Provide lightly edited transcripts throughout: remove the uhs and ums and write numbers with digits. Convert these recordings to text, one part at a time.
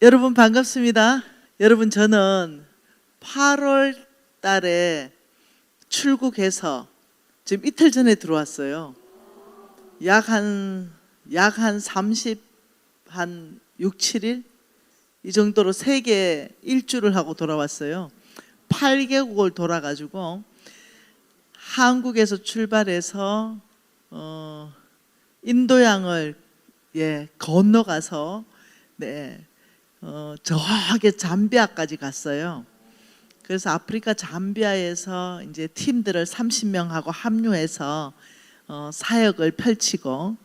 여러분 반갑습니다. 여러분 저는 8월 달에 출국해서 지금 이틀 전에 들어왔어요. 약 한 6, 7일? 이 정도로 세계 일주를 하고 돌아왔어요. 8개국을 돌아가지고 한국에서 출발해서 인도양을 건너가서 저기 잠비아까지 갔어요. 그래서 아프리카 잠비아에서 이제 팀들을 30명하고 합류해서 사역을 펼치고,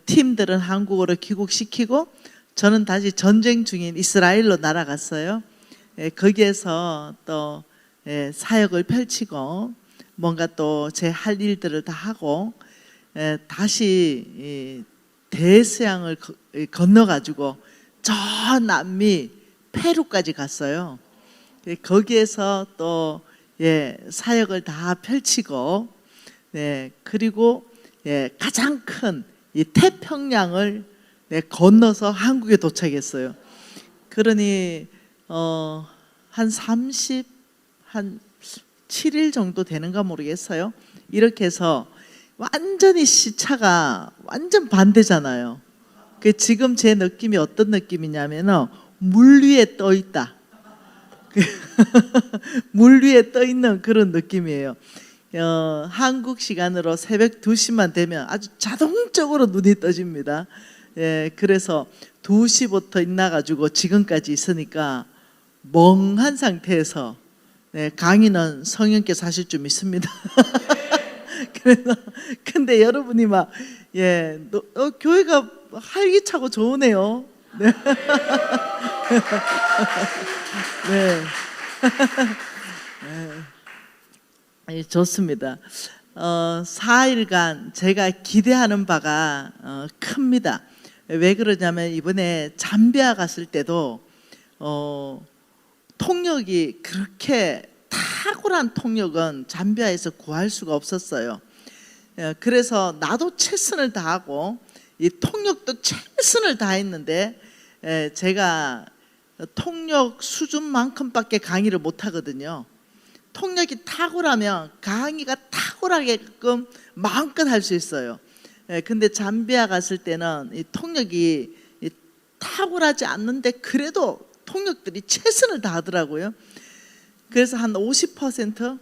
팀들은 한국으로 귀국시키고 저는 다시 전쟁 중인 이스라엘로 날아갔어요. 거기에서 또 사역을 펼치고 뭔가 또 제 할 일들을 다 하고 다시 대서양을 건너가지고 저 남미 페루까지 갔어요. 거기에서 또 사역을 다 펼치고, 그리고 가장 큰 이 태평양을 건너서 한국에 도착했어요. 그러니 한 7일 정도 되는가 모르겠어요. 이렇게 해서 완전히 시차가 완전 반대잖아요. 지금 제 느낌이 어떤 느낌이냐면 물 위에 떠 있다. 물 위에 떠 있는 그런 느낌이에요. 한국 시간으로 새벽 2시만 되면 아주 자동적으로 눈이 떠집니다. 그래서 2시부터 있나가지고 지금까지 있으니까 멍한 상태에서 강의는 성령께서 하실 줄 믿습니다. 그래서 근데 여러분이 막 교회가 활기차고 좋으네요. 네. 네. 좋습니다. 4일간 제가 기대하는 바가 큽니다. 왜 그러냐면 이번에 잠비아 갔을 때도 통역이 그렇게 탁월한 통역은 잠비아에서 구할 수가 없었어요. 그래서 나도 최선을 다하고 이 통역도 최선을 다했는데 제가 통역 수준만큼밖에 강의를 못하거든요. 통역이 탁월하면 강의가 탁월하게끔 마음껏 할 수 있어요. 근데 잠비아 갔을 때는 이 통역이 탁월하지 않는데 그래도 통역들이 최선을 다하더라고요. 그래서 한 50%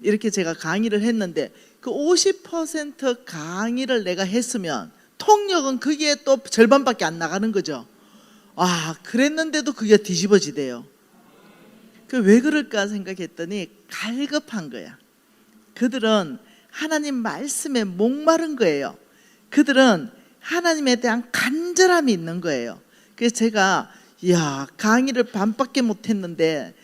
이렇게 제가 강의를 했는데 그 50% 강의를 내가 했으면 통역은 그게 또 절반밖에 안 나가는 거죠. 그랬는데도 그게 뒤집어지대요. 왜 그럴까 생각했더니 갈급한 거야. 그들은 하나님 말씀에 목마른 거예요. 그들은 하나님에 대한 간절함이 있는 거예요. 그래서 제가 강의를 반밖에 못했는데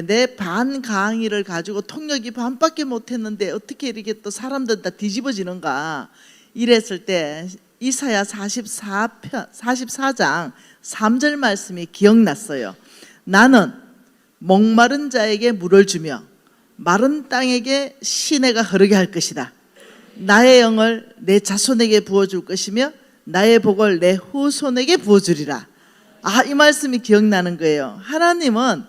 내 반 강의를 가지고 통역이 반밖에 못했는데 어떻게 이렇게 또 사람들 다 뒤집어지는가 이랬을 때 이사야 44장 3절 말씀이 기억났어요. 나는 목마른 자에게 물을 주며 마른 땅에게 시내가 흐르게 할 것이다. 나의 영을 내 자손에게 부어줄 것이며 나의 복을 내 후손에게 부어주리라. 이 말씀이 기억나는 거예요. 하나님은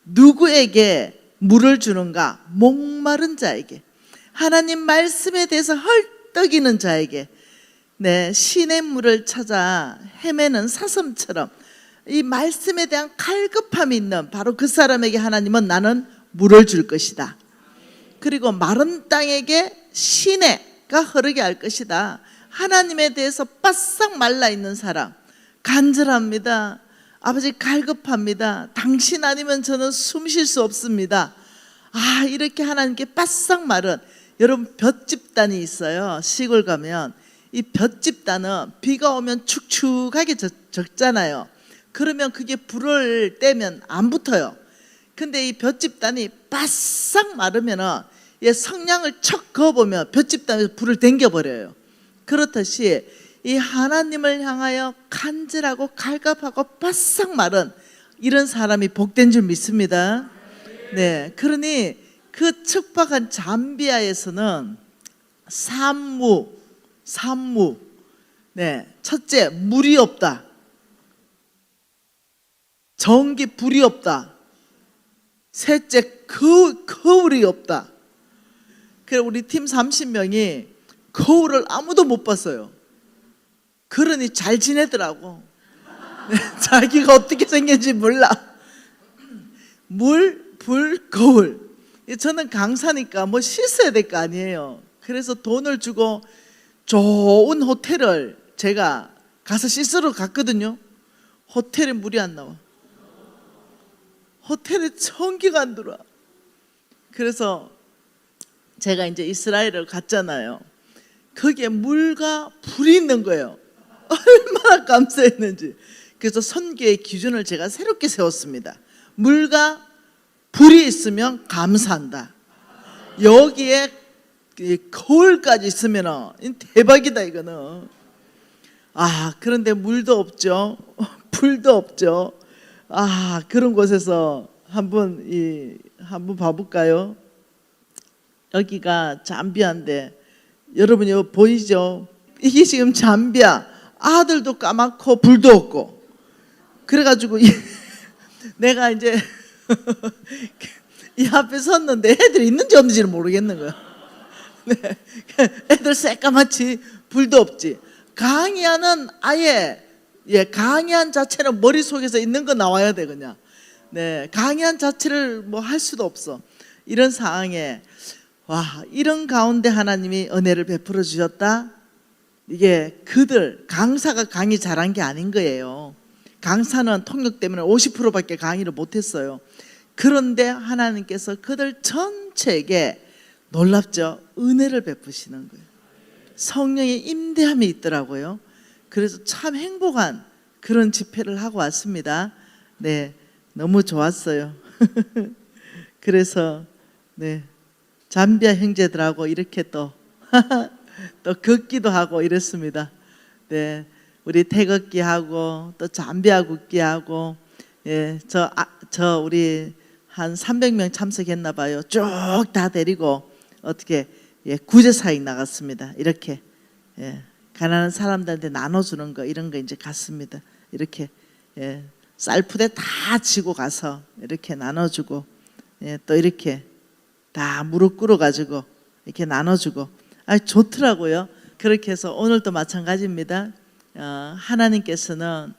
누구에게 물을 주는가? 목마른 자에게, 하나님 말씀에 대해서 헐떡이는 자에게, 시냇물을 찾아 헤매는 사슴처럼 이 말씀에 대한 갈급함이 있는 바로 그 사람에게 하나님은 나는 물을 줄 것이다. 그리고 마른 땅에게 시내가 흐르게 할 것이다. 하나님에 대해서 바싹 말라있는 사람, 간절합니다. 아버지 갈급합니다. 당신 아니면 저는 숨 쉴 수 없습니다. 이렇게 하나님께 바싹 마른, 여러분 볏집단이 있어요. 시골 가면 이 볏집단은 비가 오면 축축하게 적잖아요. 그러면 그게 불을 떼면 안 붙어요. 근데 이 볏집단이 바싹 마르면은 성냥을 척 그어보면 볏집단에서 불을 땡겨버려요. 그렇듯이 이 하나님을 향하여 간절하고 갈급하고 바싹 마른 이런 사람이 복된 줄 믿습니다. 그러니 그 척박한 잠비아에서는 산무, 첫째 물이 없다. 전기 불이 없다. 셋째 거울이 없다. 그래 우리 팀 30명이 거울을 아무도 못 봤어요. 그러니 잘 지내더라고. 자기가 어떻게 생겼는지 몰라. 물, 불, 거울. 저는 강사니까 뭐 씻어야 될 거 아니에요. 그래서 돈을 주고 좋은 호텔을 제가 가서 씻으러 갔거든요. 호텔에 물이 안 나와. 호텔에 전기가 안 들어와. 그래서 제가 이제 이스라엘을 갔잖아요. 거기에 물과 불이 있는 거예요. 얼마나 감사했는지. 그래서 선교의 기준을 제가 새롭게 세웠습니다. 물과 불이 있으면 감사한다. 여기에 거울까지 있으면 대박이다 이거는. 그런데 물도 없죠. 불도 없죠. 그런 곳에서 한번 봐볼까요? 여기가 잠비아인데 여러분 이거 보이죠? 이게 지금 잠비아. 아들도 까맣고 불도 없고. 그래가지고 내가 이제 이 앞에 섰는데 애들이 있는지 없는지를 모르겠는 거야. 네. 애들 새까맣지 불도 없지. 강의하는 아예 강의한 자체는 머릿속에서 있는 거 나와야 돼 그냥. 네, 강의한 자체를 뭐 할 수도 없어. 이런 상황에 이런 가운데 하나님이 은혜를 베풀어 주셨다. 이게 강사가 강의 잘한 게 아닌 거예요. 강사는 통역 때문에 50%밖에 강의를 못했어요. 그런데 하나님께서 그들 전체에게 놀랍죠? 은혜를 베푸시는 거예요. 성령의 임대함이 있더라고요. 그래서 참 행복한 그런 집회를 하고 왔습니다. 네, 너무 좋았어요. 그래서 잠비아 형제들하고 이렇게 또 걷기도 하고 이랬습니다. 네, 우리 태극기 하고 또 잠비아 국기 하고 저 우리 한 300명 참석했나 봐요. 쭉 다 데리고 어떻게 구제사역 나갔습니다. 이렇게 가난한 사람들한테 나눠주는 거 이런 거 이제 갔습니다. 이렇게 쌀푸대 다 지고 가서 이렇게 나눠주고 또 이렇게 다 무릎 꿇어 가지고 이렇게 나눠주고 좋더라고요. 그렇게 해서 오늘도 마찬가지입니다. 하나님께서는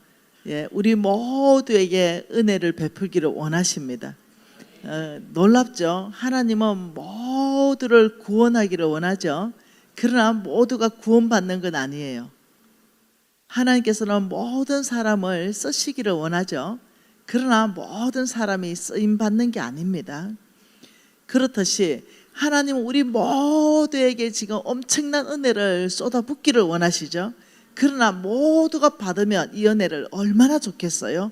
우리 모두에게 은혜를 베풀기를 원하십니다. 놀랍죠? 하나님은 모두를 구원하기를 원하죠. 그러나 모두가 구원받는 건 아니에요. 하나님께서는 모든 사람을 쓰시기를 원하죠. 그러나 모든 사람이 쓰임받는 게 아닙니다. 그렇듯이 하나님은 우리 모두에게 지금 엄청난 은혜를 쏟아붓기를 원하시죠. 그러나 모두가 받으면 이 은혜를 얼마나 좋겠어요.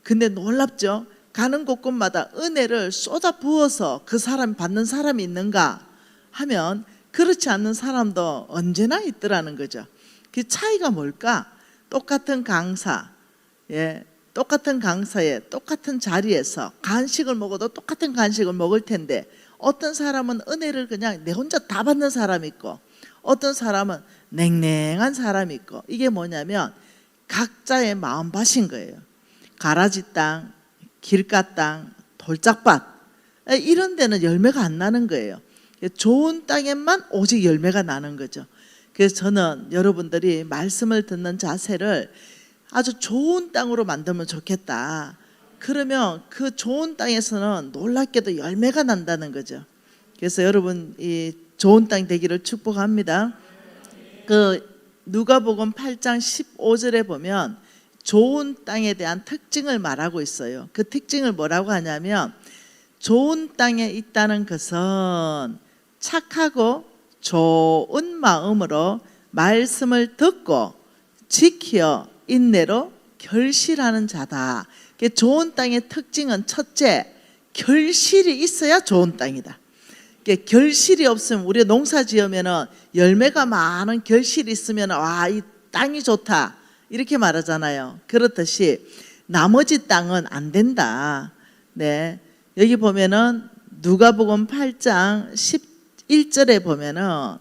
근데 놀랍죠? 가는 곳곳마다 은혜를 쏟아부어서 그 사람 받는 사람이 있는가 하면 그렇지 않는 사람도 언제나 있더라는 거죠. 그 차이가 뭘까? 똑같은 강사, 똑같은 강사에 똑같은 자리에서 간식을 먹어도 똑같은 간식을 먹을 텐데 어떤 사람은 은혜를 그냥 내 혼자 다 받는 사람이 있고 어떤 사람은 냉랭한 사람이 있고 이게 뭐냐면 각자의 마음밭인 거예요. 가라지 땅, 길가 땅, 돌짝밭 이런 데는 열매가 안 나는 거예요. 좋은 땅에만 오직 열매가 나는 거죠. 그래서 저는 여러분들이 말씀을 듣는 자세를 아주 좋은 땅으로 만들면 좋겠다. 그러면 그 좋은 땅에서는 놀랍게도 열매가 난다는 거죠. 그래서 여러분 이 좋은 땅 되기를 축복합니다. 그 누가복음 8장 15절에 보면 좋은 땅에 대한 특징을 말하고 있어요. 그 특징을 뭐라고 하냐면 좋은 땅에 있다는 것은 착하고 좋은 마음으로 말씀을 듣고 지켜 인내로 결실하는 자다. 좋은 땅의 특징은 첫째, 결실이 있어야 좋은 땅이다. 결실이 없으면 우리가 농사 지으면 열매가 많은 결실이 있으면 이 땅이 좋다 이렇게 말하잖아요. 그렇듯이 나머지 땅은 안 된다. 네, 여기 보면은 누가복음 8장 11절에 보면은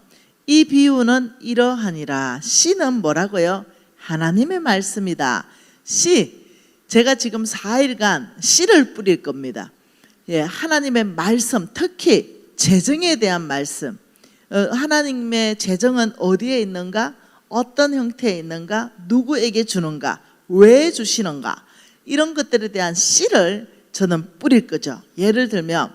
이 비유는 이러하니라. 씨는 뭐라고요? 하나님의 말씀이다. 씨, 제가 지금 4일간 씨를 뿌릴 겁니다. 예, 하나님의 말씀, 특히 재정에 대한 말씀. 하나님의 재정은 어디에 있는가? 어떤 형태에 있는가? 누구에게 주는가? 왜 주시는가? 이런 것들에 대한 씨를 저는 뿌릴 거죠. 예를 들면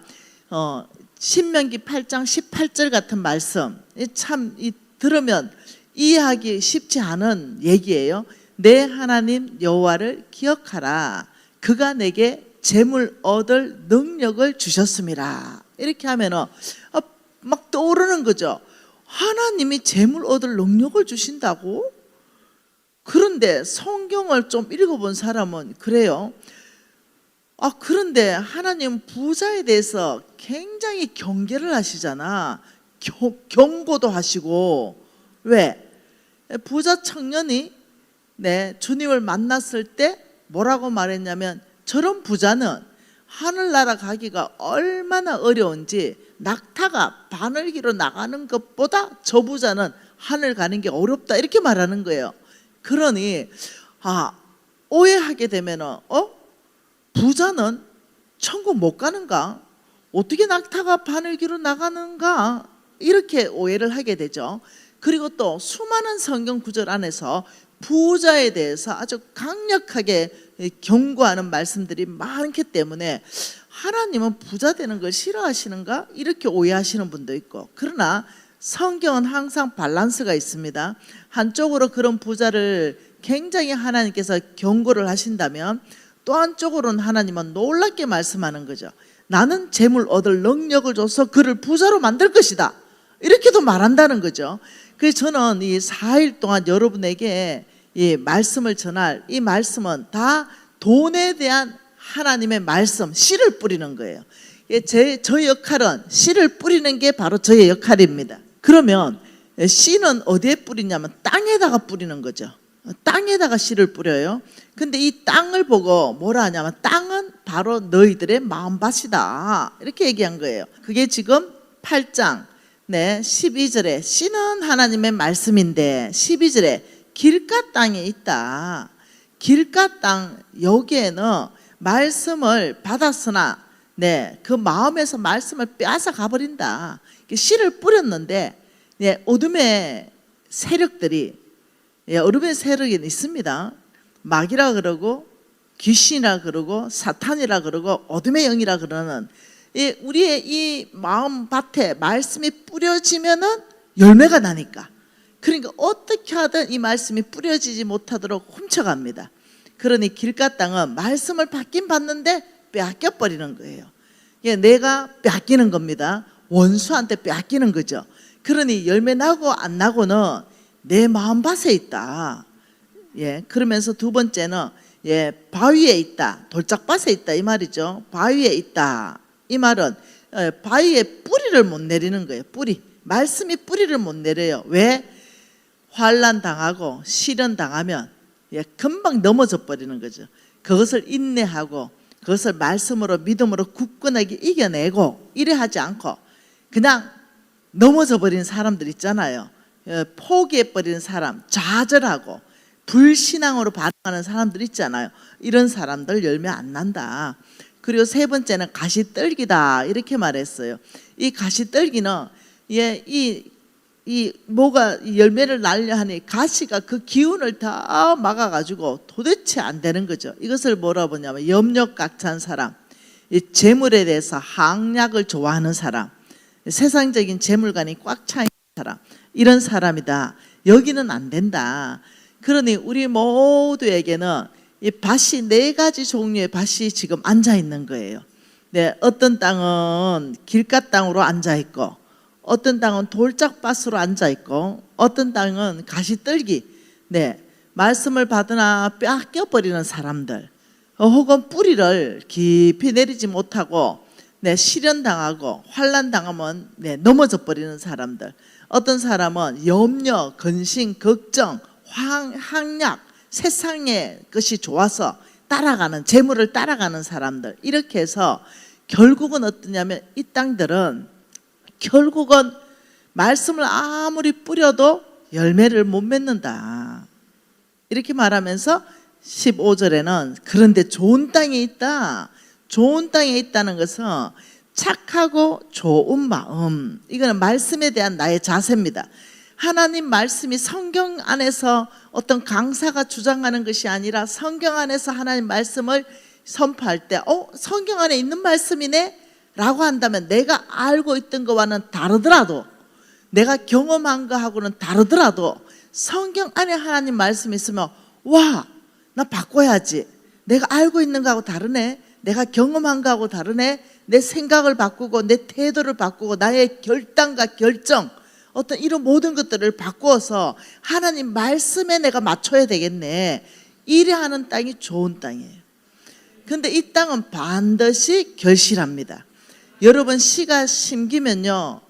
신명기 8장 18절 같은 말씀, 참 들으면 이해하기 쉽지 않은 얘기예요. 내 하나님 여호와를 기억하라. 그가 내게 재물 얻을 능력을 주셨습니다. 이렇게 하면은 막 떠오르는 거죠. 하나님이 재물 얻을 능력을 주신다고? 그런데 성경을 좀 읽어본 사람은 그래요. 그런데 하나님 부자에 대해서 굉장히 경계를 하시잖아. 경고도 하시고. 왜? 부자 청년이 주님을 만났을 때 뭐라고 말했냐면, 저런 부자는 하늘나라 가기가 얼마나 어려운지 낙타가 바늘기로 나가는 것보다 저 부자는 하늘 가는 게 어렵다, 이렇게 말하는 거예요. 그러니 오해하게 되면은 부자는 천국 못 가는가? 어떻게 낙타가 바늘기로 나가는가? 이렇게 오해를 하게 되죠. 그리고 또 수많은 성경 구절 안에서 부자에 대해서 아주 강력하게 경고하는 말씀들이 많기 때문에 하나님은 부자 되는 걸 싫어하시는가? 이렇게 오해하시는 분도 있고, 그러나 성경은 항상 밸런스가 있습니다. 한쪽으로 그런 부자를 굉장히 하나님께서 경고를 하신다면, 또 한쪽으로는 하나님은 놀랍게 말씀하는 거죠. 나는 재물 얻을 능력을 줘서 그를 부자로 만들 것이다, 이렇게도 말한다는 거죠. 그래서 저는 이 4일 동안 여러분에게 이 말씀을 전할 이 말씀은 다 돈에 대한 하나님의 말씀, 씨를 뿌리는 거예요. 저 역할은 씨를 뿌리는 게 바로 저의 역할입니다. 그러면 씨는 어디에 뿌리냐면 땅에다가 뿌리는 거죠. 땅에다가 씨를 뿌려요. 근데 이 땅을 보고 뭐라 하냐면, 땅은 바로 너희들의 마음밭이다, 이렇게 얘기한 거예요. 그게 지금 8장 12절에 씨는 하나님의 말씀인데, 12절에 길가 땅에 있다. 길가 땅, 여기에는 말씀을 받았으나 그 마음에서 말씀을 빼앗아 가버린다. 씨를 뿌렸는데 어둠의 세력들이, 어둠의 세력이 있습니다. 마귀라 그러고 귀신이라 그러고 사탄이라 그러고 어둠의 영이라 그러는 우리의 이 마음밭에 말씀이 뿌려지면은 열매가 나니까, 그러니까 어떻게 하든 이 말씀이 뿌려지지 못하도록 훔쳐갑니다. 그러니 길가 땅은 말씀을 받긴 받는데 빼앗겨 버리는 거예요. 내가 빼앗기는 겁니다. 원수한테 빼앗기는 거죠. 그러니 열매 나고 안 나고는 내 마음밭에 있다. 그러면서 두 번째는 바위에 있다, 돌짝밭에 있다, 이 말이죠. 바위에 있다, 이 말은 바위에 뿌리를 못 내리는 거예요. 뿌리, 말씀이 뿌리를 못 내려요. 왜? 환난 당하고 시련 당하면 금방 넘어져 버리는 거죠. 그것을 인내하고 그것을 말씀으로 믿음으로 굳건하게 이겨내고 이래 하지 않고 그냥 넘어져 버리는 사람들 있잖아요. 포기해 버리는 사람, 좌절하고 불신앙으로 반응하는 사람들 있잖아요. 이런 사람들 열매 안 난다. 그리고 세 번째는 가시떨기다, 이렇게 말했어요. 이 가시떨기는 이 뭐가 열매를 날려 하니 가시가 그 기운을 다 막아가지고 도대체 안 되는 거죠. 이것을 뭐라 보냐면 염려꽉찬 사람, 이 재물에 대해서 항약을 좋아하는 사람, 세상적인 재물관이 꽉 차 있는 사람, 이런 사람이다. 여기는 안 된다. 그러니 우리 모두에게는 이 밭이 4가지 종류의 밭이 지금 앉아 있는 거예요. 어떤 땅은 길가 땅으로 앉아 있고, 어떤 땅은 돌짝밭으로 앉아 있고, 어떤 땅은 가시떨기, 말씀을 받으나 빼앗겨 버리는 사람들, 혹은 뿌리를 깊이 내리지 못하고 시련 당하고 환난 당하면 넘어져 버리는 사람들, 어떤 사람은 염려, 근심, 걱정, 항약, 세상의 것이 좋아서 따라가는, 재물을 따라가는 사람들, 이렇게 해서 결국은 어떠냐면 이 땅들은 결국은 말씀을 아무리 뿌려도 열매를 못 맺는다, 이렇게 말하면서 15절에는 그런데 좋은 땅에 있다. 좋은 땅에 있다는 것은 착하고 좋은 마음, 이거는 말씀에 대한 나의 자세입니다. 하나님 말씀이 성경 안에서 어떤 강사가 주장하는 것이 아니라 성경 안에서 하나님 말씀을 선포할 때 성경 안에 있는 말씀이네 라고 한다면 내가 알고 있던 것과는 다르더라도, 내가 경험한 것하고는 다르더라도 성경 안에 하나님 말씀이 있으면 와, 나 바꿔야지. 내가 알고 있는 거하고 다르네. 내가 경험한 거하고 다르네. 내 생각을 바꾸고 내 태도를 바꾸고 나의 결단과 결정, 어떤 이런 모든 것들을 바꾸어서 하나님 말씀에 내가 맞춰야 되겠네. 이래 하는 땅이 좋은 땅이에요. 그런데 이 땅은 반드시 결실합니다. 여러분, 씨가 심기면요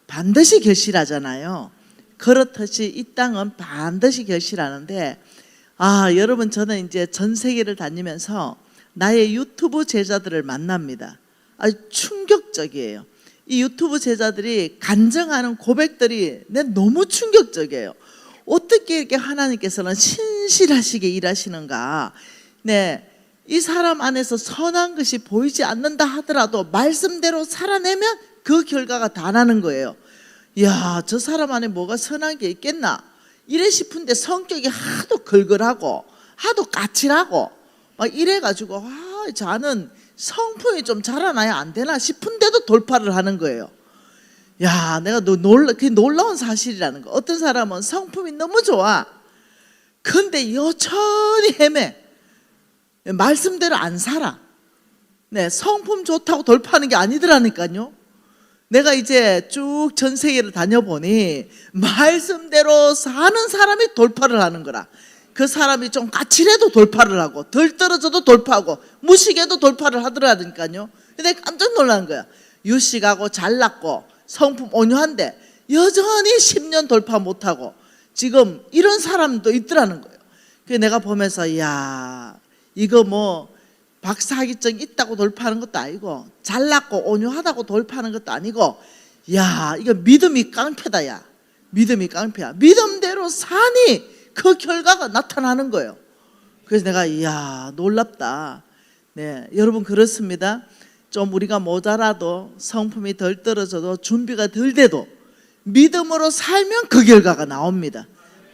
반드시 결실하잖아요. 그렇듯이 이 땅은 반드시 결실하는데, 여러분, 저는 이제 전 세계를 다니면서 나의 유튜브 제자들을 만납니다. 아주 충격적이에요. 이 유튜브 제자들이 간증하는 고백들이 너무 충격적이에요. 어떻게 이렇게 하나님께서는 신실하시게 일하시는가. 이 사람 안에서 선한 것이 보이지 않는다 하더라도 말씀대로 살아내면 그 결과가 다 나는 거예요. 이야, 저 사람 안에 뭐가 선한 게 있겠나 이래 싶은데 성격이 하도 걸걸하고 하도 까칠하고 막 이래가지고 저는 성품이 좀 자라나야 안 되나 싶은데도 돌파를 하는 거예요. 야, 내가 그게 놀라운 사실이라는 거. 어떤 사람은 성품이 너무 좋아. 근데 여전히 헤매. 말씀대로 안 살아. 성품 좋다고 돌파하는 게 아니더라니까요. 내가 이제 쭉 전 세계를 다녀보니 말씀대로 사는 사람이 돌파를 하는 거라. 그 사람이 좀 까칠해도 돌파를 하고 덜 떨어져도 돌파하고 무식해도 돌파를 하더라니까요. 근데 깜짝 놀란 거야. 유식하고 잘났고 성품 온유한데 여전히 10년 돌파 못하고 지금 이런 사람도 있더라는 거예요. 그래서 내가 보면서 이야, 이거 뭐 박사학위증 있다고 돌파하는 것도 아니고 잘났고 온유하다고 돌파하는 것도 아니고, 야, 이거 믿음이 깡패다. 야, 믿음이 깡패야. 믿음대로 사니 그 결과가 나타나는 거예요. 그래서 내가 이야, 놀랍다. 여러분, 그렇습니다. 좀 우리가 모자라도 성품이 덜 떨어져도 준비가 덜 돼도 믿음으로 살면 그 결과가 나옵니다.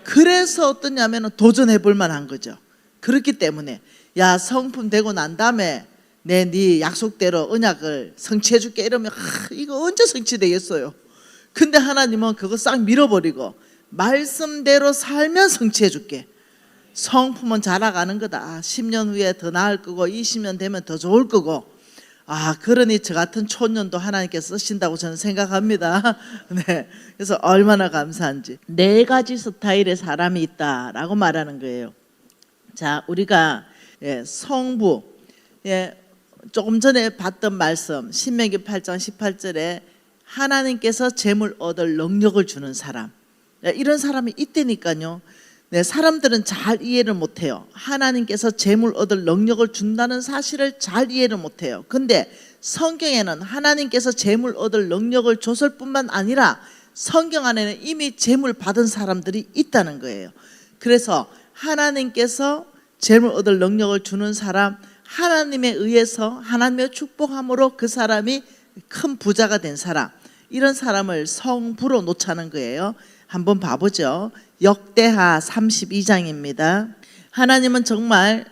그래서 어떠냐면 도전해 볼 만한 거죠. 그렇기 때문에 야, 성품 되고 난 다음에 네 약속대로 언약을 성취해 줄게 이러면 이거 언제 성취되겠어요. 근데 하나님은 그거 싹 밀어버리고 말씀대로 살면 성취해 줄게. 성품은 자라가는 거다. 10년 후에 더 나을 거고 20년 되면 더 좋을 거고. 그러니 저 같은 초년도 하나님께서 쓰신다고 저는 생각합니다. 그래서 얼마나 감사한지. 4가지 스타일의 사람이 있다라고 말하는 거예요. 자, 우리가 성부, 조금 전에 봤던 말씀 신명기 8장 18절에 하나님께서 재물 얻을 능력을 주는 사람, 이런 사람이 있다니까요. 사람들은 잘 이해를 못해요. 하나님께서 재물 얻을 능력을 준다는 사실을 잘 이해를 못해요. 근데 성경에는 하나님께서 재물 얻을 능력을 줬을 뿐만 아니라 성경 안에는 이미 재물 받은 사람들이 있다는 거예요. 그래서 하나님께서 재물 얻을 능력을 주는 사람, 하나님에 의해서 하나님의 축복함으로 그 사람이 큰 부자가 된 사람, 이런 사람을 성부로 놓자는 거예요. 한번 봐보죠. 역대하 32장입니다. 하나님은 정말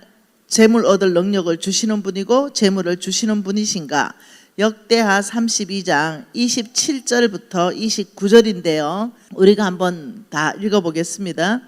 재물 얻을 능력을 주시는 분이고 재물을 주시는 분이신가? 역대하 32장 27절부터 29절인데요. 우리가 한번 다 읽어보겠습니다.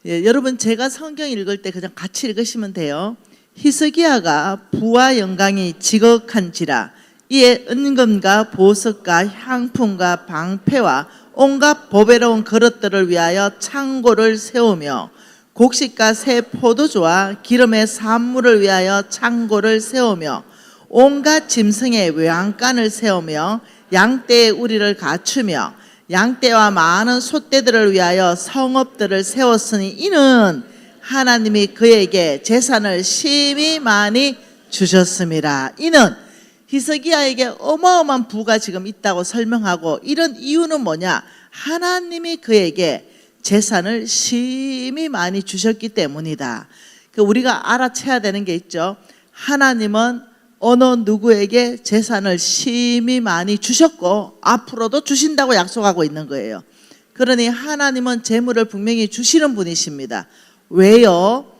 여러분, 제가 성경 읽을 때 그냥 같이 읽으시면 돼요. 히스기야가 부와 영광이 지극한지라 이에 은금과 보석과 향품과 방패와 온갖 보배로운 그릇들을 위하여 창고를 세우며 곡식과 새 포도주와 기름의 산물을 위하여 창고를 세우며 온갖 짐승의 외양간을 세우며 양떼의 우리를 갖추며 양떼와 많은 숫떼들을 위하여 성읍들을 세웠으니 이는 하나님이 그에게 재산을 심히 많이 주셨습니다. 이는 히스기야에게 어마어마한 부가 지금 있다고 설명하고, 이런 이유는 뭐냐? 하나님이 그에게 재산을 심히 많이 주셨기 때문이다. 우리가 알아채야 되는 게 있죠. 하나님은 어느 누구에게 재산을 심히 많이 주셨고 앞으로도 주신다고 약속하고 있는 거예요. 그러니 하나님은 재물을 분명히 주시는 분이십니다. 왜요?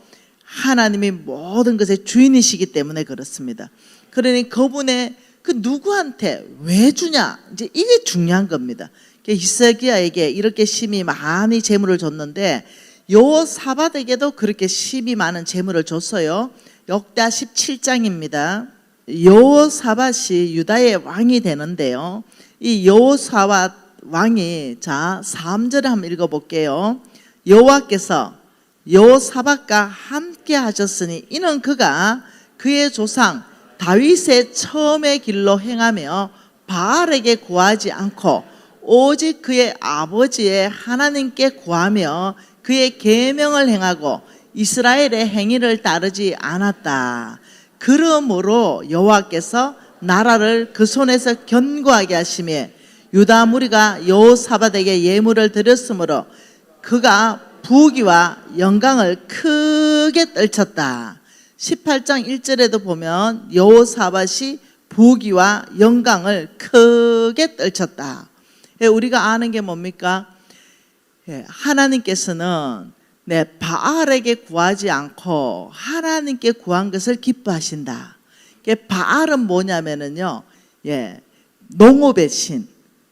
하나님이 모든 것의 주인이시기 때문에 그렇습니다. 그러니 그분의 그 누구한테 왜 주냐, 이제 이게 중요한 겁니다. 히스기야에게 이렇게 심히 많이 재물을 줬는데 여호사밧에게도 그렇게 심히 많은 재물을 줬어요. 역대하 17장입니다. 여호사밧이 유다의 왕이 되는데요. 이 여호사밧 왕이, 자 3절에 한번 읽어볼게요. 여호와께서 여호사밧과 함께 하셨으니 이는 그가 그의 조상 다윗의 처음의 길로 행하며 바알에게 구하지 않고 오직 그의 아버지의 하나님께 구하며 그의 계명을 행하고 이스라엘의 행위를 따르지 않았다. 그러므로 여호와께서 나라를 그 손에서 견고하게 하시며 유다 무리가 여호사밧에게 예물을 드렸으므로 그가 부귀와 영광을 크게 떨쳤다. 18장 1절에도 보면 여호사밧이 부귀와 영광을 크게 떨쳤다. 우리가 아는 게 뭡니까? 하나님께서는 바알에게 구하지 않고 하나님께 구한 것을 기뻐하신다. 바알은 뭐냐면은요, 농업의 신,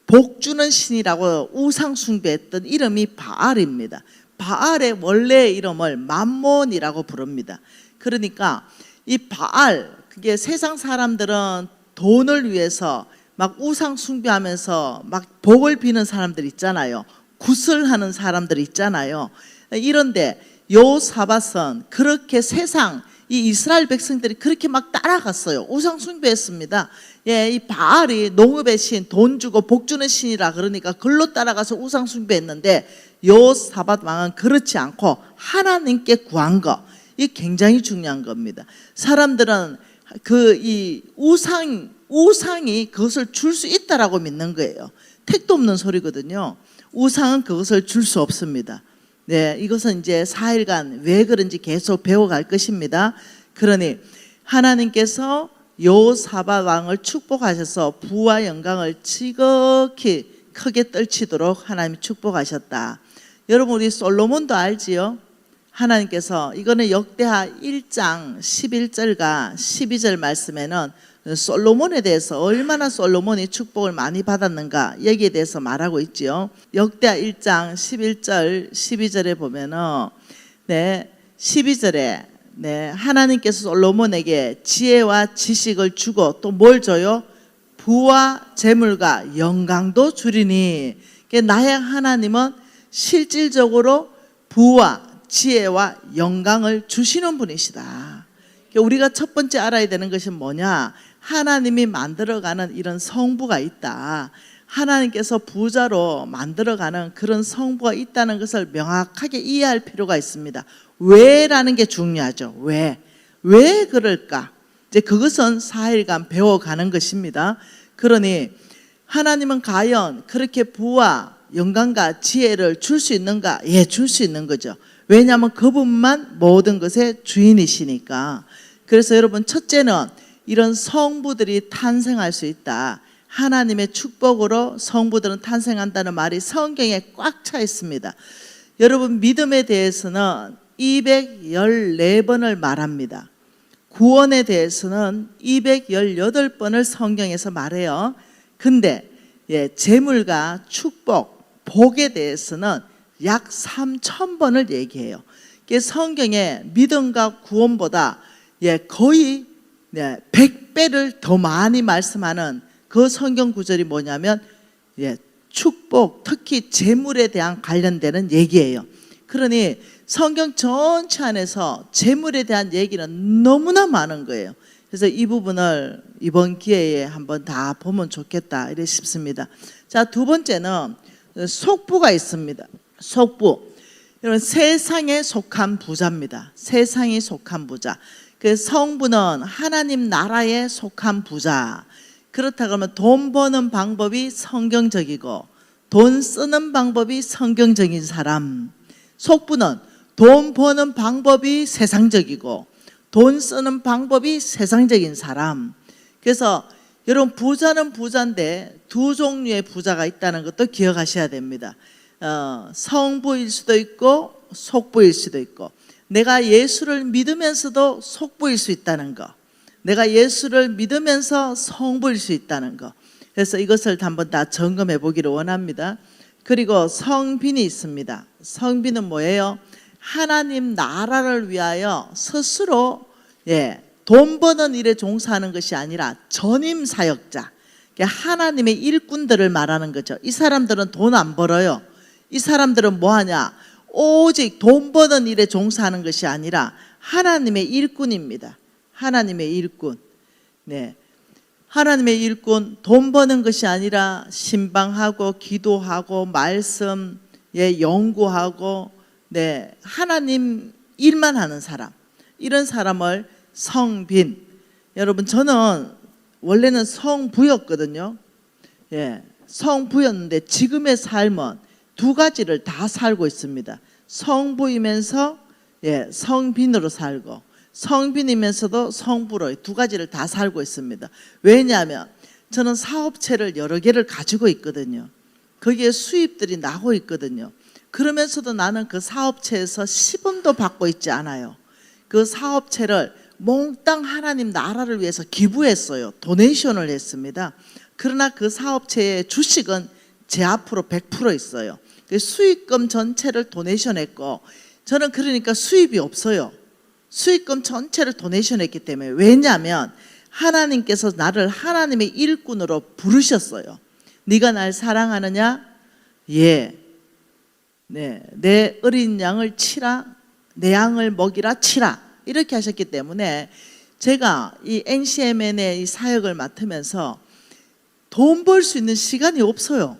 복 주는 신이라고 우상 숭배했던 이름이 바알입니다. 바알의 원래 이름을 맘몬이라고 부릅니다. 그러니까 이 바알, 그게 세상 사람들은 돈을 위해서 막 우상 숭배하면서 막 복을 비는 사람들 있잖아요. 구슬하는 사람들 있잖아요. 이런데 여호사밧은 그렇게 세상 이 이스라엘 백성들이 그렇게 막 따라갔어요. 우상 숭배했습니다. 이 바알이 농업의 신, 돈 주고 복 주는 신이라 그러니까 글로 따라가서 우상 숭배했는데 여호사밧 왕은 그렇지 않고 하나님께 구한 거, 이 굉장히 중요한 겁니다. 사람들은 이 우상이 그것을 줄 수 있다라고 믿는 거예요. 택도 없는 소리거든요. 우상은 그것을 줄 수 없습니다. 이것은 이제 4일간 왜 그런지 계속 배워갈 것입니다. 그러니 하나님께서 여호사밧 왕을 축복하셔서 부와 영광을 지극히 크게 떨치도록 하나님이 축복하셨다. 여러분, 우리 솔로몬도 알지요? 하나님께서, 이거는 역대하 1장 11절과 12절 말씀에는 솔로몬에 대해서 얼마나 솔로몬이 축복을 많이 받았는가 여기에 대해서 말하고 있지요. 역대하 1장 11절 12절에 보면은 12절에 하나님께서 솔로몬에게 지혜와 지식을 주고 또 뭘 줘요? 부와 재물과 영광도 주리니. 나의 하나님은 실질적으로 부와 지혜와 영광을 주시는 분이시다. 우리가 첫 번째 알아야 되는 것이 뭐냐? 하나님이 만들어가는 이런 성부가 있다. 하나님께서 부자로 만들어가는 그런 성부가 있다는 것을 명확하게 이해할 필요가 있습니다. 왜라는 게 중요하죠. 왜 그럴까? 이제 그것은 4일간 배워가는 것입니다. 그러니 하나님은 과연 그렇게 부와 영광과 지혜를 줄 수 있는가? 줄 수 있는 거죠. 왜냐하면 그분만 모든 것의 주인이시니까. 그래서 여러분, 첫째는 이런 성부들이 탄생할 수 있다. 하나님의 축복으로 성부들은 탄생한다는 말이 성경에 꽉 차 있습니다. 여러분, 믿음에 대해서는 214번을 말합니다. 구원에 대해서는 218번을 성경에서 말해요. 근데 재물과 축복, 복에 대해서는 약 3000번을 얘기해요. 성경에 믿음과 구원보다 거의 100배를 더 많이 말씀하는 그 성경 구절이 뭐냐면 축복, 특히 재물에 대한 관련되는 얘기예요. 그러니 성경 전체 안에서 재물에 대한 얘기는 너무나 많은 거예요. 그래서 이 부분을 이번 기회에 한번 다 보면 좋겠다 이래 싶습니다. 자, 두 번째는 속부가 있습니다. 속부, 이런 세상에 속한 부자입니다. 세상에 속한 부자. 그 성부는 하나님 나라에 속한 부자. 그렇다 그러면 돈 버는 방법이 성경적이고 돈 쓰는 방법이 성경적인 사람. 속부는 돈 버는 방법이 세상적이고 돈 쓰는 방법이 세상적인 사람. 그래서 여러분, 부자는 부자인데 두 종류의 부자가 있다는 것도 기억하셔야 됩니다. 성부일 수도 있고 속부일 수도 있고, 내가 예수를 믿으면서도 속부일 수 있다는 거, 내가 예수를 믿으면서 성부일 수 있다는 거. 그래서 이것을 한번 다 점검해 보기를 원합니다. 그리고 성빈이 있습니다. 성빈은 뭐예요? 하나님 나라를 위하여 스스로 돈 버는 일에 종사하는 것이 아니라 전임 사역자, 하나님의 일꾼들을 말하는 거죠. 이 사람들은 돈 안 벌어요. 이 사람들은 뭐 하냐? 오직 돈 버는 일에 종사하는 것이 아니라 하나님의 일꾼입니다. 하나님의 일꾼. 하나님의 일꾼, 돈 버는 것이 아니라 신방하고 기도하고 말씀 연구하고 하나님 일만 하는 사람, 이런 사람을 성빈. 여러분, 저는 원래는 성부였거든요. 성부였는데 지금의 삶은 두 가지를 다 살고 있습니다. 성부이면서 성빈으로 살고, 성빈이면서도 성부로, 두 가지를 다 살고 있습니다. 왜냐하면 저는 사업체를 여러 개를 가지고 있거든요. 거기에 수입들이 나고 있거든요. 그러면서도 나는 그 사업체에서 10원도 받고 있지 않아요. 그 사업체를 몽땅 하나님 나라를 위해서 기부했어요. 도네이션을 했습니다. 그러나 그 사업체의 주식은 제 앞으로 100% 있어요. 수익금 전체를 도네이션 했고, 저는 그러니까 수입이 없어요. 수익금 전체를 도네이션 했기 때문에. 왜냐하면 하나님께서 나를 하나님의 일꾼으로 부르셨어요. 네가 날 사랑하느냐? 예. 내 어린 양을 치라, 내 양을 먹이라 치라, 이렇게 하셨기 때문에 제가 이 NCMN의 이 사역을 맡으면서 돈 벌 수 있는 시간이 없어요.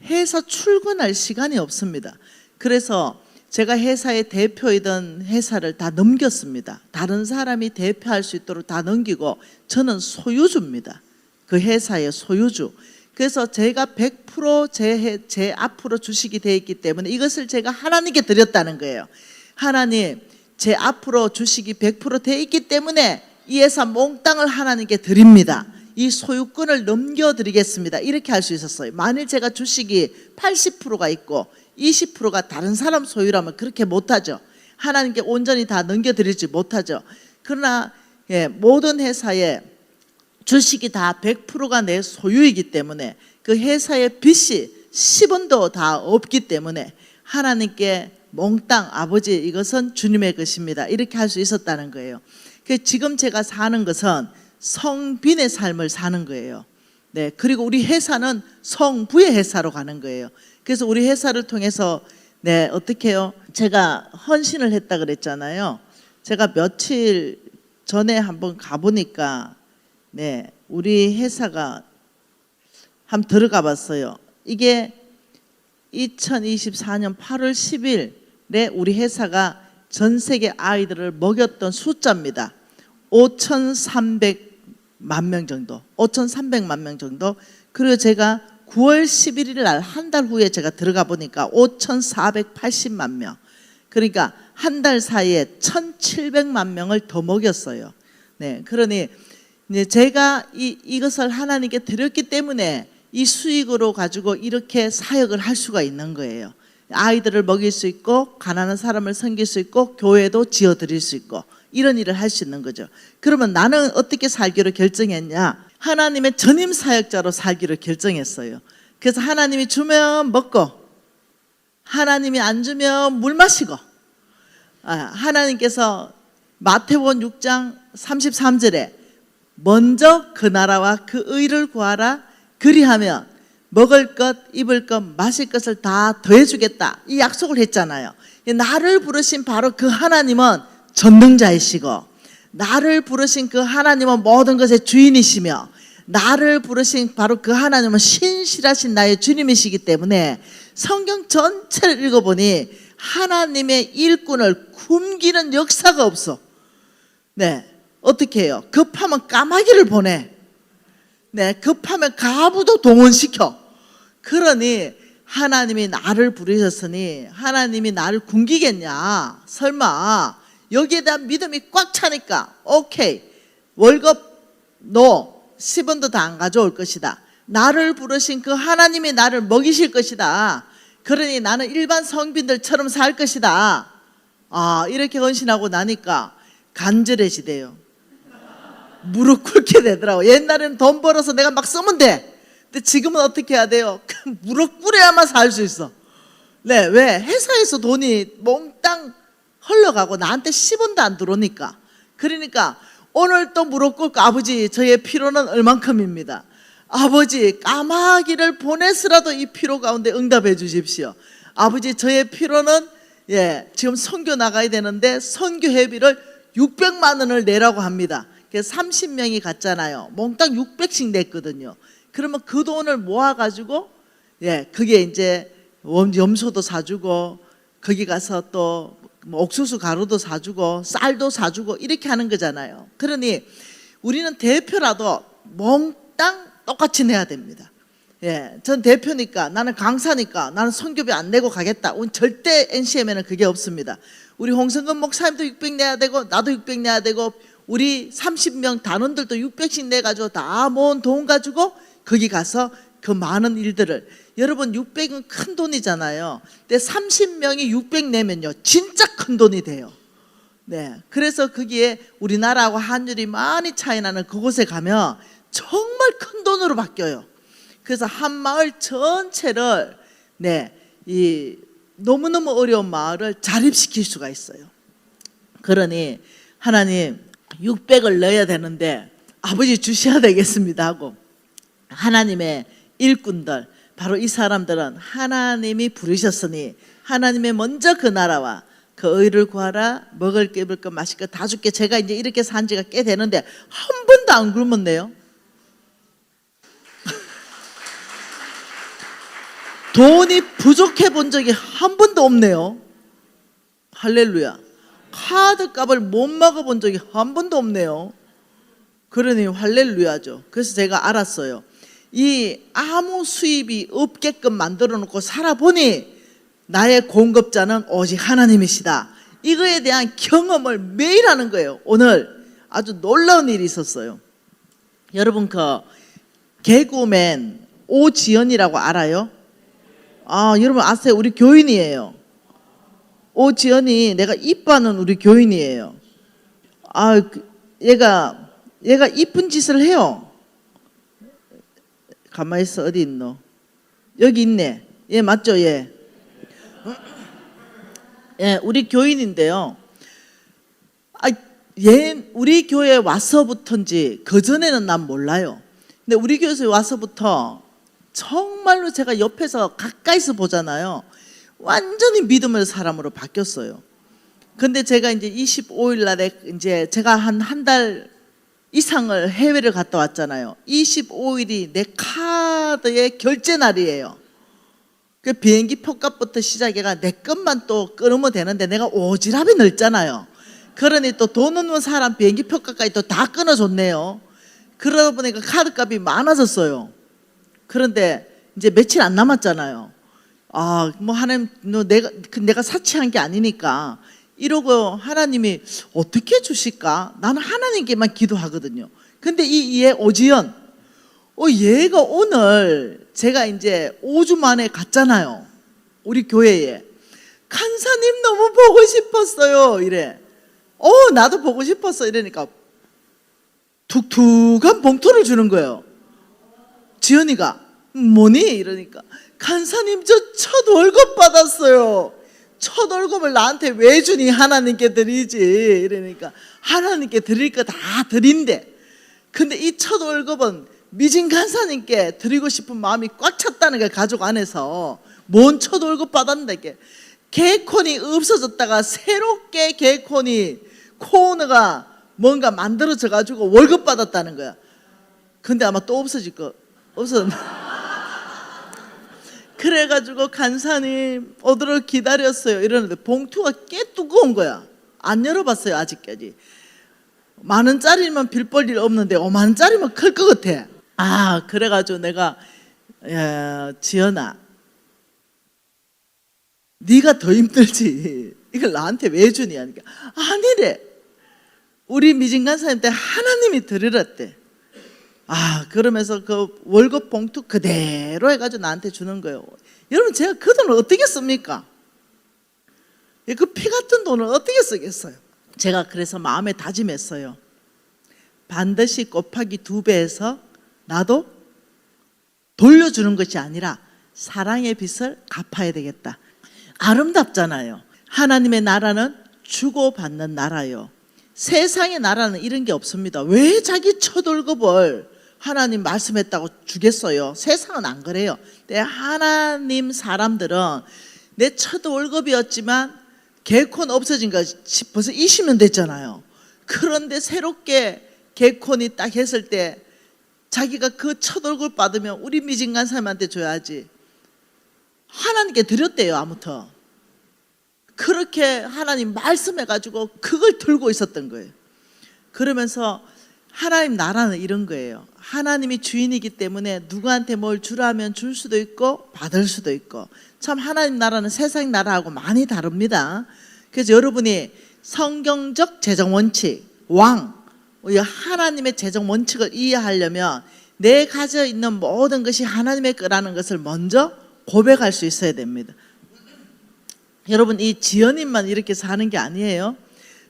회사 출근할 시간이 없습니다. 그래서 제가 회사의 대표이던 회사를 다 넘겼습니다. 다른 사람이 대표할 수 있도록 다 넘기고, 저는 소유주입니다. 그 회사의 소유주. 그래서 제가 100% 제 앞으로 주식이 되어 있기 때문에 이것을 제가 하나님께 드렸다는 거예요. 하나님, 제 앞으로 주식이 100% 되어 있기 때문에 이 회사 몽땅을 하나님께 드립니다. 이 소유권을 넘겨드리겠습니다. 이렇게 할 수 있었어요. 만일 제가 주식이 80%가 있고 20%가 다른 사람 소유라면 그렇게 못하죠. 하나님께 온전히 다 넘겨드리지 못하죠. 그러나 모든 회사에 주식이 다 100%가 내 소유이기 때문에 그 회사의 빚이 10원도 다 없기 때문에 하나님께 몽땅, 아버지, 이것은 주님의 것입니다, 이렇게 할 수 있었다는 거예요. 지금 제가 사는 것은 성빈의 삶을 사는 거예요. 그리고 우리 회사는 성부의 회사로 가는 거예요. 그래서 우리 회사를 통해서 어떻게 해요? 제가 헌신을 했다 그랬잖아요. 제가 며칠 전에 한번 가보니까 우리 회사가 한번 들어가 봤어요. 이게 2024년 8월 10일에 우리 회사가 전 세계 아이들을 먹였던 숫자입니다. 5,300만 명 정도. 5,300만 명 정도. 그리고 제가 9월 11일 날 한 달 후에 제가 들어가 보니까 5,480만 명. 그러니까 한 달 사이에 1,700만 명을 더 먹였어요. 그러니 제가 이것을 하나님께 드렸기 때문에 이 수익으로 가지고 이렇게 사역을 할 수가 있는 거예요. 아이들을 먹일 수 있고, 가난한 사람을 섬길 수 있고, 교회도 지어드릴 수 있고, 이런 일을 할 수 있는 거죠. 그러면 나는 어떻게 살기로 결정했냐? 하나님의 전임 사역자로 살기로 결정했어요. 그래서 하나님이 주면 먹고, 하나님이 안 주면 물 마시고, 하나님께서 마태복음 6장 33절에 먼저 그 나라와 그 의를 구하라, 그리하면 먹을 것, 입을 것, 마실 것을 다 더해주겠다, 이 약속을 했잖아요. 나를 부르신 바로 그 하나님은 전능자이시고, 나를 부르신 그 하나님은 모든 것의 주인이시며, 나를 부르신 바로 그 하나님은 신실하신 나의 주님이시기 때문에 성경 전체를 읽어보니 하나님의 일꾼을 굶기는 역사가 없어. 어떻게 해요? 급하면 까마귀를 보내. 급하면 가부도 동원시켜. 그러니 하나님이 나를 부르셨으니 하나님이 나를 굶기겠냐? 설마. 여기에 대한 믿음이 꽉 차니까 오케이, 월급 너 10원도 다 안 가져올 것이다. 나를 부르신 그 하나님이 나를 먹이실 것이다. 그러니 나는 일반 성빈들처럼 살 것이다. 이렇게 헌신하고 나니까 간절해지대요. 무릎 꿇게 되더라고. 옛날에는 돈 벌어서 내가 막 쓰면 돼. 근데 지금은 어떻게 해야 돼요? 무릎 꿇어야만 살 수 있어. 네, 왜? 회사에서 돈이 몽땅 흘러가고 나한테 10원도 안 들어오니까. 그러니까 오늘 또 무릎 꿇고 아버지 저의 필요는 얼만큼입니다. 아버지 까마귀를 보내서라도 이 필요 가운데 응답해 주십시오. 아버지 저의 필요는 지금 선교 나가야 되는데 선교 회비를 600만 원을 내라고 합니다. 그래서 30명이 갔잖아요. 몽땅 600씩 냈거든요. 그러면 그 돈을 모아가지고 그게 이제 염소도 사주고 거기 가서 또 옥수수 가루도 사주고 쌀도 사주고 이렇게 하는 거잖아요. 그러니 우리는 대표라도 몽땅 똑같이 내야 됩니다. 전 대표니까, 나는 강사니까 나는 선교비 안 내고 가겠다. 절대 NCM에는 그게 없습니다. 우리 홍성근 목사님도 600 내야 되고 나도 600 내야 되고 우리 30명 단원들도 600씩 내가지고 다 모은 돈 가지고 거기 가서 그 많은 일들을, 여러분 600은 큰 돈이잖아요. 근데 30명이 600 내면요 진짜 큰 돈이 돼요. 그래서 거기에 우리나라하고 환율이 많이 차이 나는 그곳에 가면 정말 큰 돈으로 바뀌어요. 그래서 한 마을 전체를 이 너무너무 어려운 마을을 자립시킬 수가 있어요. 그러니 하나님 600을 넣어야 되는데 아버지 주셔야 되겠습니다 하고, 하나님의 일꾼들, 바로 이 사람들은 하나님이 부르셨으니 하나님의 먼저 그 나라와 그 의를 구하라. 먹을 거 입을 거 마실 거 다 줄게. 제가 이제 이렇게 산 지가 꽤 되는데 한 번도 안 굶었네요. 돈이 부족해 본 적이 한 번도 없네요. 할렐루야. 카드값을 못 먹어본 적이 한 번도 없네요. 그러니 할렐루야죠. 그래서 제가 알았어요. 이 아무 수입이 없게끔 만들어 놓고 살아보니 나의 공급자는 오직 하나님이시다. 이거에 대한 경험을 매일 하는 거예요. 오늘 아주 놀라운 일이 있었어요. 여러분 그 개그맨 오지연이라고 알아요? 여러분 아세요? 우리 교인이에요. 오지연이, 내가 이뻐하는 우리 교인이에요. 얘가 이쁜 짓을 해요. 가만히 있어. 어디 있노? 여기 있네. 얘 맞죠? 얘 우리 교인인데요. 얘 우리 교회에 와서부터인지 그전에는 난 몰라요. 근데 우리 교회에서 와서부터 정말로 제가 옆에서 가까이서 보잖아요. 완전히 믿음의 사람으로 바뀌었어요. 근데 제가 이제 25일 날에 이제 제가 한 달 이상을 해외를 갔다 왔잖아요. 25일이 내 카드의 결제 날이에요. 그 비행기 표값부터 시작해가 내 것만 또 끊으면 되는데 내가 오지랖이 넓잖아요. 그러니 또 돈 없는 사람 비행기 표값까지 또 다 끊어줬네요. 그러다 보니까 카드값이 많아졌어요. 그런데 이제 며칠 안 남았잖아요. 하나님, 내가 사치한 게 아니니까 이러고 하나님이 어떻게 주실까? 나는 하나님께만 기도하거든요. 근데 얘 오지연, 얘가 오늘 제가 이제 5주 만에 갔잖아요. 우리 교회에. 간사님 너무 보고 싶었어요. 이래. 나도 보고 싶었어. 이러니까 툭툭한 봉투를 주는 거예요. 지연이가 뭐니? 이러니까 간사님 저 첫 월급 받았어요. 첫 월급을 나한테 왜 주니? 하나님께 드리지. 이러니까 하나님께 드릴 거 다 드린대. 근데 이 첫 월급은 미진 간사님께 드리고 싶은 마음이 꽉 찼다는 거야. 가족 안에서. 뭔 첫 월급 받았는데 개콘이 없어졌다가 새롭게 개콘이 코너가 뭔가 만들어져 가지고 월급 받았다는 거야. 근데 아마 또 없어질 거. 없어졌나? 그래가지고 간사님 오도록 기다렸어요. 이러는데 봉투가 꽤 두꺼운 거야. 안 열어봤어요 아직까지. 10,000원짜리면 빌 볼 일 없는데 50,000원짜리면 클 것 같아. 그래가지고 내가 지연아, 네가 더 힘들지. 이걸 나한테 왜 주니? 하니까 아니래. 우리 미진간사님한테 하나님이 드리랬대. 그러면서 그 월급 봉투 그대로 해가지고 나한테 주는 거예요. 여러분, 제가 그 돈을 어떻게 씁니까? 그 피 같은 돈을 어떻게 쓰겠어요? 제가 그래서 마음에 다짐했어요. 반드시 곱하기 2배에서 나도 돌려주는 것이 아니라 사랑의 빚을 갚아야 되겠다. 아름답잖아요. 하나님의 나라는 주고받는 나라요. 세상의 나라는 이런 게 없습니다. 왜 자기 첫 월급을 하나님 말씀했다고 주겠어요? 세상은 안 그래요. 근데 하나님 사람들은 내 첫 월급이었지만 개콘 없어진 거 벌써 20년 됐잖아요. 그런데 새롭게 개콘이 딱 했을 때 자기가 그 첫 월급 받으면 우리 미진간 사람한테 줘야지. 하나님께 드렸대요. 아무튼 그렇게 하나님 말씀해가지고 그걸 들고 있었던 거예요. 그러면서 하나님 나라는 이런 거예요. 하나님이 주인이기 때문에 누구한테 뭘 주라면 줄 수도 있고 받을 수도 있고, 참 하나님 나라는 세상 나라하고 많이 다릅니다. 그래서 여러분이 성경적 재정원칙, 하나님의 재정원칙을 이해하려면 내 가져 있는 모든 것이 하나님의 거라는 것을 먼저 고백할 수 있어야 됩니다. 여러분, 이 지연님만 이렇게 사는 게 아니에요.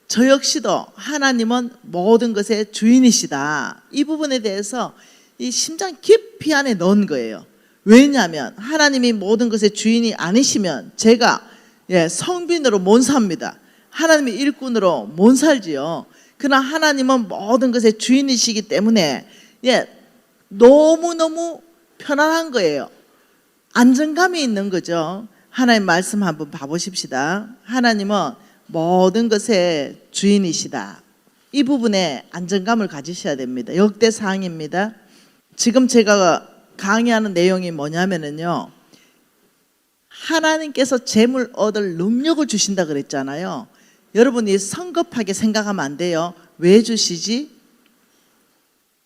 저 역시도 하나님은 모든 것의 주인이시다. 이 부분에 대해서 이 심장 깊이 안에 넣은 거예요. 왜냐하면 하나님이 모든 것의 주인이 아니시면 제가 성빈으로 못 삽니다. 하나님의 일꾼으로 못 살지요. 그러나 하나님은 모든 것의 주인이시기 때문에 너무너무 편안한 거예요. 안정감이 있는 거죠. 하나님 말씀 한번 봐보십시다. 하나님은 모든 것의 주인이시다. 이 부분에 안정감을 가지셔야 됩니다. 역대사항입니다. 지금 제가 강의하는 내용이 뭐냐면요, 하나님께서 재물 얻을 능력을 주신다 그랬잖아요. 여러분이 성급하게 생각하면 안 돼요. 왜 주시지?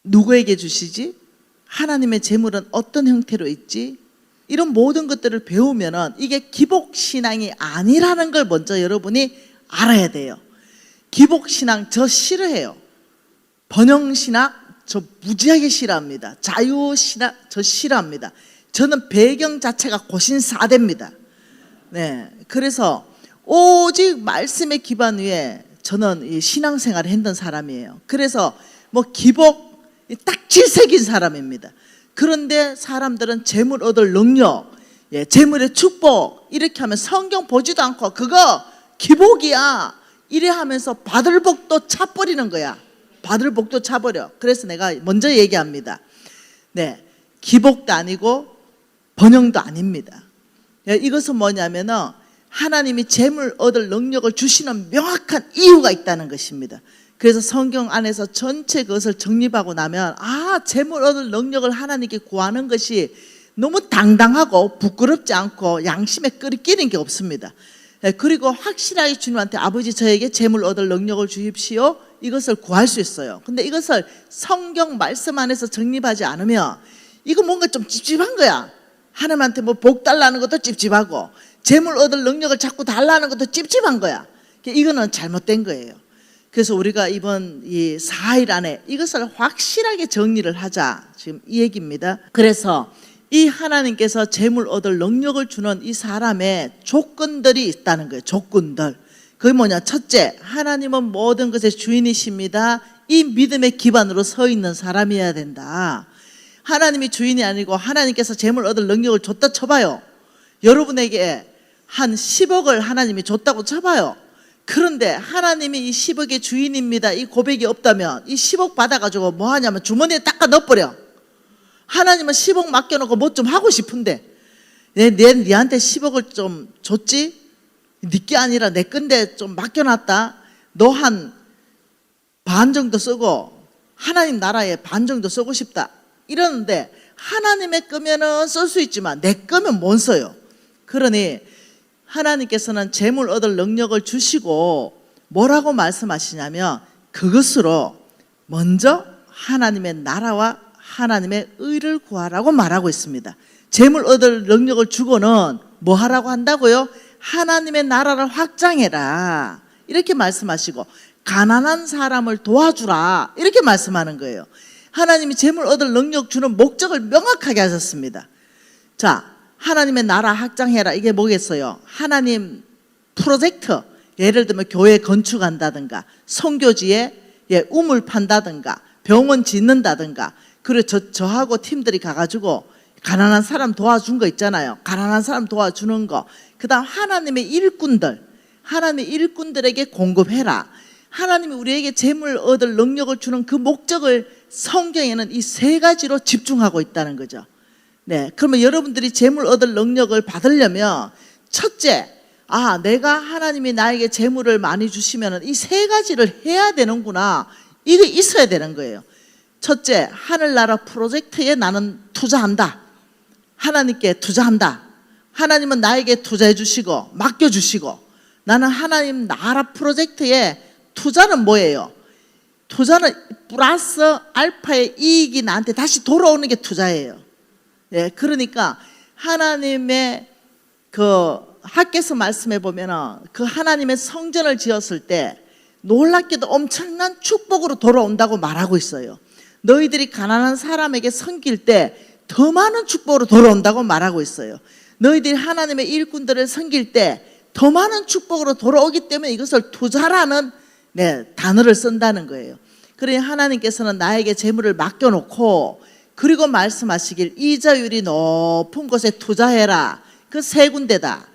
누구에게 주시지? 하나님의 재물은 어떤 형태로 있지? 이런 모든 것들을 배우면은 이게 기복신앙이 아니라는 걸 먼저 여러분이 알아야 돼요. 기복신앙 저 싫어해요. 번영신앙 저 무지하게 싫어합니다. 자유신앙 저 싫어합니다. 저는 배경 자체가 고신사대입니다. 그래서 오직 말씀의 기반 위에 저는 이 신앙생활을 했던 사람이에요. 그래서 기복 딱 질색인 사람입니다. 그런데 사람들은 재물 얻을 능력, 재물의 축복 이렇게 하면 성경 보지도 않고 그거 기복이야 이래 하면서 받을 복도 차버리는 거야. 받을 복도 차버려. 그래서 내가 먼저 얘기합니다. 기복도 아니고 번영도 아닙니다. 이것은 뭐냐면은 하나님이 재물 얻을 능력을 주시는 명확한 이유가 있다는 것입니다. 그래서 성경 안에서 전체 그것을 정립하고 나면 재물 얻을 능력을 하나님께 구하는 것이 너무 당당하고 부끄럽지 않고 양심에 끓이끼는 게 없습니다. 그리고 확실하게 주님한테 아버지 저에게 재물 얻을 능력을 주십시오 이것을 구할 수 있어요. 근데 이것을 성경 말씀 안에서 정립하지 않으면 이거 뭔가 좀 찝찝한 거야. 하나님한테 복 달라는 것도 찝찝하고 재물 얻을 능력을 자꾸 달라는 것도 찝찝한 거야. 이거는 잘못된 거예요. 그래서 우리가 이번 이 4일 안에 이것을 확실하게 정리를 하자, 지금 이 얘기입니다. 그래서 이 하나님께서 재물 얻을 능력을 주는 이 사람의 조건들이 있다는 거예요. 조건들. 그게 뭐냐? 첫째, 하나님은 모든 것의 주인이십니다. 이 믿음의 기반으로 서 있는 사람이어야 된다. 하나님이 주인이 아니고 하나님께서 재물 얻을 능력을 줬다 쳐봐요. 여러분에게 한 10억을 하나님이 줬다고 쳐봐요. 그런데 하나님이 이 10억의 주인입니다 이 고백이 없다면 이 10억 받아가지고 뭐 하냐면 주머니에 딱 넣어버려. 하나님은 10억 맡겨놓고 뭐 좀 하고 싶은데 니한테 10억을 좀 줬지? 니게 아니라 내 건데 좀 맡겨놨다. 너 한 반 정도 쓰고 하나님 나라에 반 정도 쓰고 싶다 이러는데 하나님의 거면은 쓸 수 있지만 내 거면 못 써요. 그러니 하나님께서는 재물 얻을 능력을 주시고 뭐라고 말씀하시냐면 그것으로 먼저 하나님의 나라와 하나님의 의를 구하라고 말하고 있습니다. 재물 얻을 능력을 주고는 뭐 하라고 한다고요? 하나님의 나라를 확장해라 이렇게 말씀하시고, 가난한 사람을 도와주라 이렇게 말씀하는 거예요. 하나님이 재물 얻을 능력 주는 목적을 명확하게 하셨습니다. 자, 하나님의 나라 확장해라, 이게 뭐겠어요? 하나님 프로젝트, 예를 들면 교회 건축한다든가, 선교지에 우물 판다든가, 병원 짓는다든가. 그리고 저하고 팀들이 가가지고 가난한 사람 도와준 거 있잖아요. 가난한 사람 도와주는 거. 그 다음 하나님의 일꾼들, 하나님의 일꾼들에게 공급해라. 하나님이 우리에게 재물 얻을 능력을 주는 그 목적을 성경에는 이 세 가지로 집중하고 있다는 거죠. 네, 그러면 여러분들이 재물 얻을 능력을 받으려면 첫째, 내가 하나님이 나에게 재물을 많이 주시면 이 세 가지를 해야 되는구나, 이게 있어야 되는 거예요. 첫째, 하늘나라 프로젝트에 나는 투자한다. 하나님께 투자한다. 하나님은 나에게 투자해 주시고 맡겨주시고, 나는 하나님 나라 프로젝트에 투자는 뭐예요? 투자는 플러스 알파의 이익이 나한테 다시 돌아오는 게 투자예요. 예, 그러니까 하나님의 그 학개서 말씀해 보면 그 하나님의 성전을 지었을 때 놀랍게도 엄청난 축복으로 돌아온다고 말하고 있어요. 너희들이 가난한 사람에게 섬길 때 더 많은 축복으로 돌아온다고 말하고 있어요. 너희들이 하나님의 일꾼들을 섬길 때 더 많은 축복으로 돌아오기 때문에 이것을 투자라는 단어를 쓴다는 거예요. 그러니 하나님께서는 나에게 재물을 맡겨놓고, 그리고 말씀하시길 이자율이 높은 곳에 투자해라. 그 세 군데다.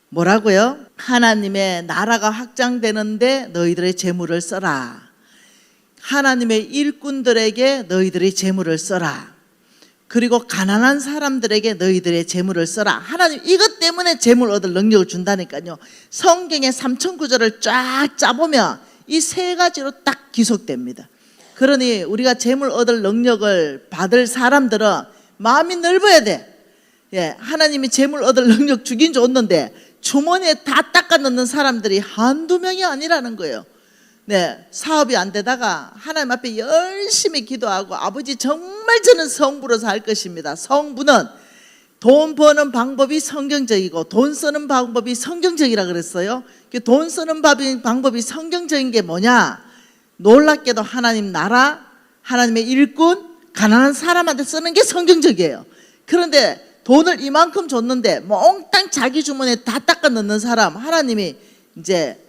뭐라고요? 하나님의 나라가 확장되는데 너희들의 재물을 써라. 하나님의 일꾼들에게 너희들이 재물을 써라. 그리고 가난한 사람들에게 너희들의 재물을 써라. 하나님 이것 때문에 재물 얻을 능력을 준다니까요. 성경의 3,000구절을 쫙 짜보면 이 세 가지로 딱 기속됩니다. 그러니 우리가 재물 얻을 능력을 받을 사람들은 마음이 넓어야 돼. 하나님이 재물 얻을 능력 주긴 줬는데 주머니에 다 닦아 넣는 사람들이 한두 명이 아니라는 거예요. 사업이 안 되다가 하나님 앞에 열심히 기도하고, 아버지 정말 저는 성부로 살 것입니다. 성부는 돈 버는 방법이 성경적이고 돈 쓰는 방법이 성경적이라 그랬어요. 돈 쓰는 방법이 성경적인 게 뭐냐? 놀랍게도 하나님 나라, 하나님의 일꾼, 가난한 사람한테 쓰는 게 성경적이에요. 그런데 돈을 이만큼 줬는데 몽땅 자기 주머니에 다 닦아 넣는 사람, 하나님이 이제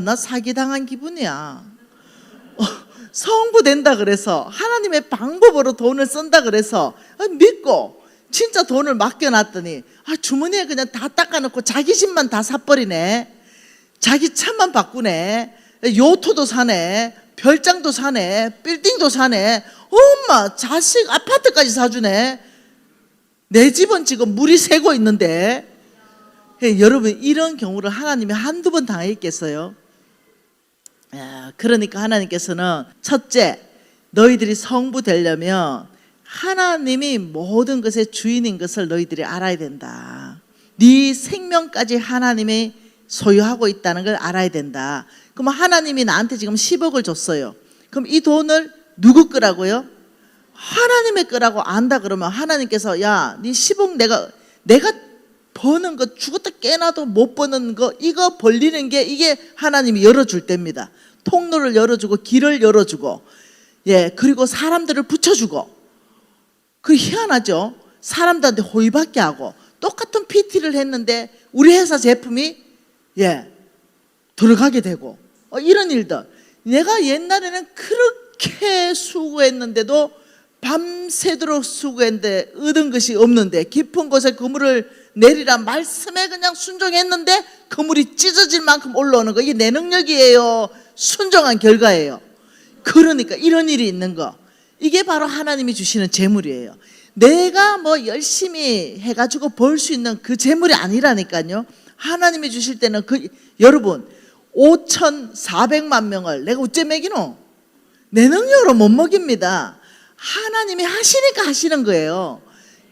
나 사기당한 기분이야. 성부 된다 그래서 하나님의 방법으로 돈을 쓴다 그래서 믿고 진짜 돈을 맡겨놨더니 주머니에 그냥 다 닦아놓고 자기 집만 다 사버리네. 자기 차만 바꾸네. 요토도 사네. 별장도 사네. 빌딩도 사네. 엄마 자식 아파트까지 사주네. 내 집은 지금 물이 새고 있는데. 여러분 이런 경우를 하나님이 한두 번 당했겠어요? 그러니까 하나님께서는 첫째, 너희들이 성부 되려면 하나님이 모든 것의 주인인 것을 너희들이 알아야 된다. 네 생명까지 하나님이 소유하고 있다는 걸 알아야 된다. 그럼 하나님이 나한테 지금 10억을 줬어요. 그럼 이 돈을 누구 거라고요? 하나님의 거라고 안다 그러면 하나님께서 네 10억 내가 버는 거 죽었다 깨나도 못 버는 거 이거 벌리는 게 이게 하나님이 열어줄 때입니다. 통로를 열어주고 길을 열어주고 그리고 사람들을 붙여주고. 그 희한하죠. 사람들한테 호의받게 하고 똑같은 PT를 했는데 우리 회사 제품이 들어가게 되고 이런 일들. 내가 옛날에는 그렇게 수고했는데도 밤새도록 수고했는데 얻은 것이 없는데, 깊은 곳에 그물을 내리라 말씀에 그냥 순종했는데 그물이 찢어질 만큼 올라오는 거, 이게 내 능력이에요? 순종한 결과예요. 그러니까 이런 일이 있는 거, 이게 바로 하나님이 주시는 재물이에요. 내가 뭐 열심히 해가지고 벌 수 있는 그 재물이 아니라니까요. 하나님이 주실 때는 여러분 5,400만 명을 내가 어째 먹이노? 내 능력으로 못 먹입니다. 하나님이 하시니까 하시는 거예요.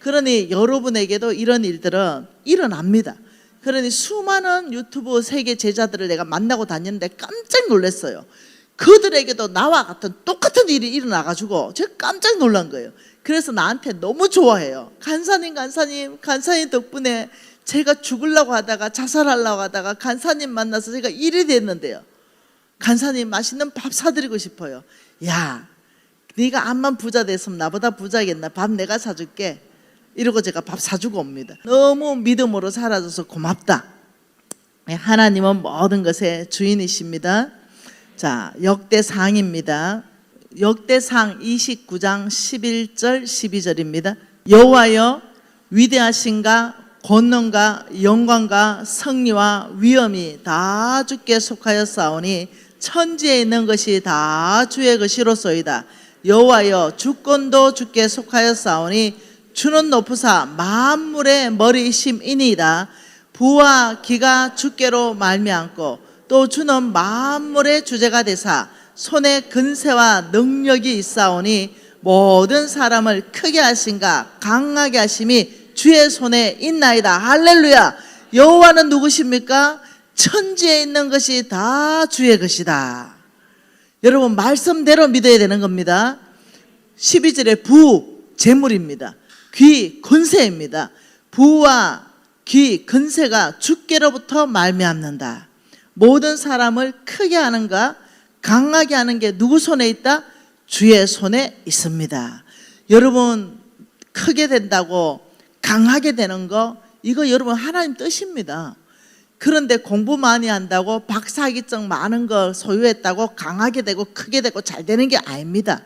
그러니 여러분에게도 이런 일들은 일어납니다. 그러니 수많은 유튜브 세계 제자들을 내가 만나고 다녔는데 깜짝 놀랐어요. 그들에게도 나와 같은 똑같은 일이 일어나가지고 제가 깜짝 놀란 거예요. 그래서 나한테 너무 좋아해요. 간사님 덕분에 제가 죽으려고 하다가 자살하려고 하다가 간사님 만나서 제가 일이 됐는데요. 간사님 맛있는 밥 사드리고 싶어요. 야, 네가 암만 부자 됐으면 나보다 부자겠나? 밥 내가 사줄게. 이러고 제가 밥 사주고 옵니다. 너무 믿음으로 살아줘서 고맙다. 하나님은 모든 것의 주인이십니다. 자, 역대상입니다. 역대상 29장 11절 12절입니다. 여호와여, 위대하신가 권능과 영광과 성리와 위엄이 다 주께 속하였사오니 천지에 있는 것이 다 주의 것이로소이다. 여호와여, 주권도 주께 속하였사오니 주는 높으사 만물의 머리이심이니이다. 부와 기가 주께로 말미암고 또 주는 만물의 주제가 되사 손에 근세와 능력이 있사오니 모든 사람을 크게 하신가 강하게 하심이 주의 손에 있나이다. 할렐루야. 여호와는 누구십니까? 천지에 있는 것이 다 주의 것이다. 여러분, 말씀대로 믿어야 되는 겁니다. 12절에 부, 재물입니다. 귀, 근세입니다. 부와 귀, 근세가 주께로부터 말미암는다. 모든 사람을 크게 하는가 강하게 하는 게 누구 손에 있다? 주의 손에 있습니다. 여러분, 크게 된다고 강하게 되는 거, 이거 여러분 하나님 뜻입니다. 그런데 공부 많이 한다고 박사학위증 많은 걸 소유했다고 강하게 되고 크게 되고 잘 되는 게 아닙니다.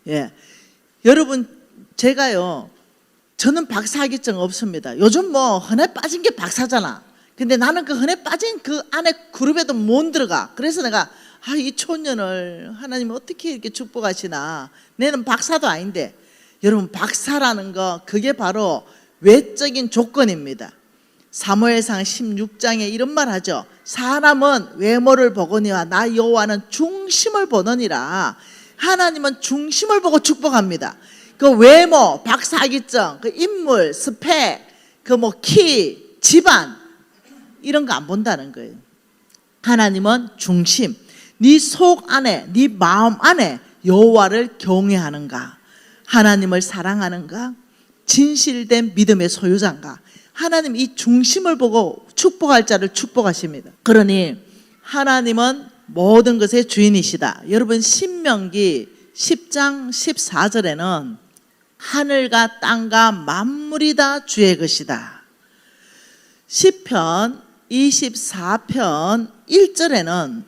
예, 여러분, 저는 박사학위증 없습니다. 요즘 뭐 흔해 빠진 게 박사잖아. 근데 나는 그 흔해 빠진 그 안에 그룹에도 못 들어가. 그래서 내가 이 초년을 하나님 어떻게 이렇게 축복하시나. 내는 박사도 아닌데. 여러분, 박사라는 거 그게 바로 외적인 조건입니다. 사무엘상 16장에 이런 말 하죠. 사람은 외모를 보거니와 나 여호와는 중심을 보느니라. 하나님은 중심을 보고 축복합니다. 그 외모, 박사학위증, 그 인물, 스펙, 그 뭐 키, 집안 이런 거 안 본다는 거예요. 하나님은 중심. 네 속 안에, 네 마음 안에 여호와를 경외하는가, 하나님을 사랑하는가, 진실된 믿음의 소유자인가. 하나님 이 중심을 보고 축복할 자를 축복하십니다. 그러니 하나님은 모든 것의 주인이시다. 여러분, 신명기 10장 14절에는 하늘과 땅과 만물이 다 주의 것이다. 시편 24편 1절에는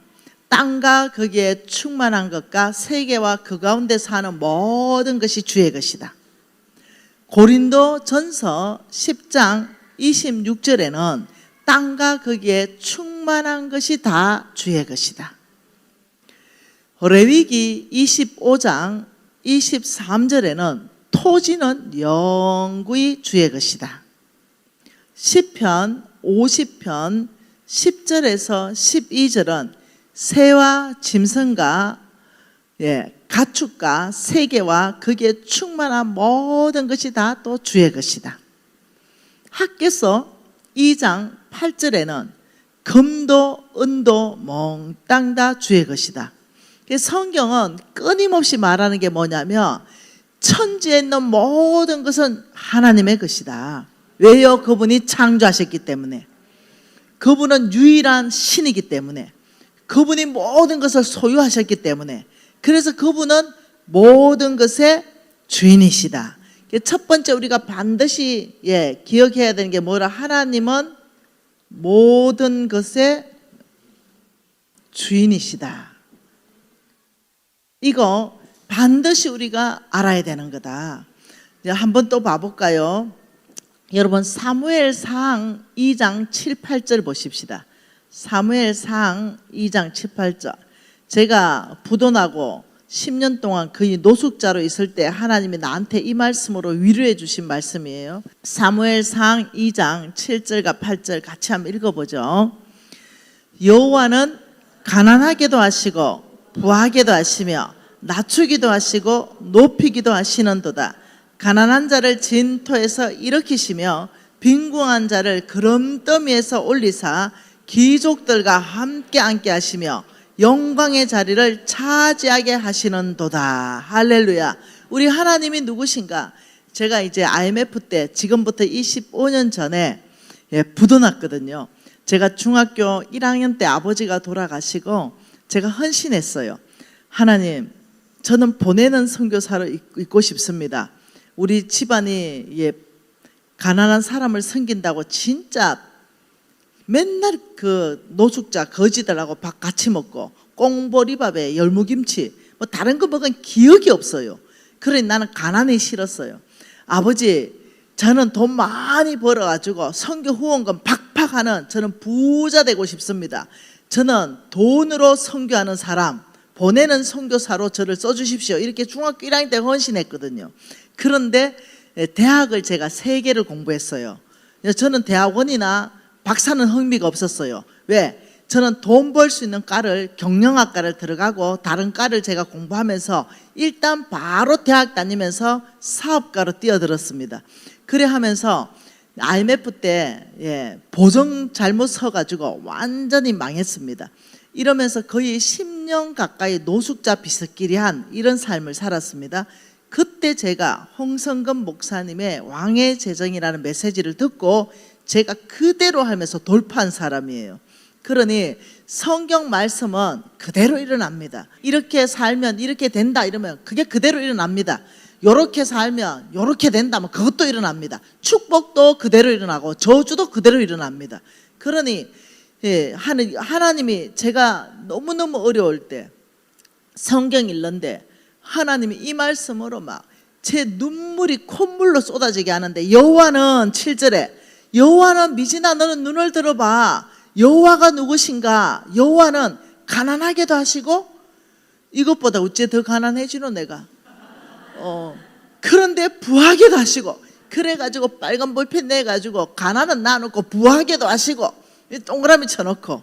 땅과 거기에 충만한 것과 세계와 그 가운데 사는 모든 것이 주의 것이다. 고린도 전서 10장 26절에는 땅과 거기에 충만한 것이 다 주의 것이다. 레위기 25장 23절에는 토지는 영구히 주의 것이다. 시편 50편 10절에서 12절은 새와 짐승과 가축과 세계와 거기에 충만한 모든 것이 다 또 주의 것이다. 학개서 2장 8절에는 금도 은도 몽땅 다 주의 것이다. 성경은 끊임없이 말하는 게 뭐냐면 천지에 있는 모든 것은 하나님의 것이다. 왜요? 그분이 창조하셨기 때문에. 그분은 유일한 신이기 때문에. 그분이 모든 것을 소유하셨기 때문에. 그래서 그분은 모든 것의 주인이시다. 첫 번째 우리가 반드시 기억해야 되는 게 뭐라? 하나님은 모든 것의 주인이시다. 이거 반드시 우리가 알아야 되는 거다. 한번 또 봐볼까요? 여러분, 사무엘상 2장 7, 8절 보십시다. 사무엘상 2장 7, 8절. 제가 부도나고 10년 동안 거의 노숙자로 있을 때 하나님이 나한테 이 말씀으로 위로해 주신 말씀이에요. 사무엘상 2장 7절과 8절 같이 한번 읽어보죠. 여호와는 가난하게도 하시고 부하게도 하시며 낮추기도 하시고 높이기도 하시는도다. 가난한 자를 진토에서 일으키시며 빈궁한 자를 그름더미에서 올리사 귀족들과 함께 앉게 하시며 영광의 자리를 차지하게 하시는도다. 할렐루야. 우리 하나님이 누구신가? 제가 이제 IMF 때 지금부터 25년 전에 붙어놨거든요. 제가 중학교 1학년 때 아버지가 돌아가시고 제가 헌신했어요. 하나님, 저는 보내는 선교사로 있고 싶습니다. 우리 집안이 가난한 사람을 섬긴다고 진짜 맨날 그 노숙자 거지들하고 밥 같이 먹고 꽁보리밥에 열무김치 뭐 다른 거 먹은 기억이 없어요. 그러니 나는 가난이 싫었어요. 아버지, 저는 돈 많이 벌어가지고 선교 후원금 팍팍 하는 저는 부자 되고 싶습니다. 저는 돈으로 선교하는 사람, 보내는 선교사로 저를 써주십시오. 이렇게 중학교 1학년 때 헌신했거든요. 그런데 대학을 제가 3개를 공부했어요. 저는 대학원이나 박사는 흥미가 없었어요. 왜? 저는 돈 벌 수 있는 과를 경영학과를 들어가고 다른 과를 제가 공부하면서 일단 바로 대학 다니면서 사업가로 뛰어들었습니다. 그래 하면서 IMF 때 보정 잘못 서가지고 완전히 망했습니다. 이러면서 거의 10년 가까이 노숙자 비스끼리한 이런 삶을 살았습니다. 그때 제가 홍성근 목사님의 왕의 재정이라는 메시지를 듣고 제가 그대로 하면서 돌파한 사람이에요. 그러니 성경 말씀은 그대로 일어납니다. 이렇게 살면 이렇게 된다 이러면 그게 그대로 일어납니다. 요렇게 살면 요렇게 된다면 그것도 일어납니다. 축복도 그대로 일어나고 저주도 그대로 일어납니다. 그러니 하나님이 제가 너무너무 어려울 때 성경 읽는데 하나님이 이 말씀으로 막 제 눈물이 콧물로 쏟아지게 하는데, 여호와는 7절에 여호와는 미진아 너는 눈을 들어봐. 여호와가 누구신가? 여호와는 가난하게도 하시고 이것보다 어째 더 가난해지노 내가. 그런데 부하게도 하시고, 그래가지고 빨간 볼펜 내가지고 가난은 놔놓고 부하게도 하시고 동그라미 쳐놓고,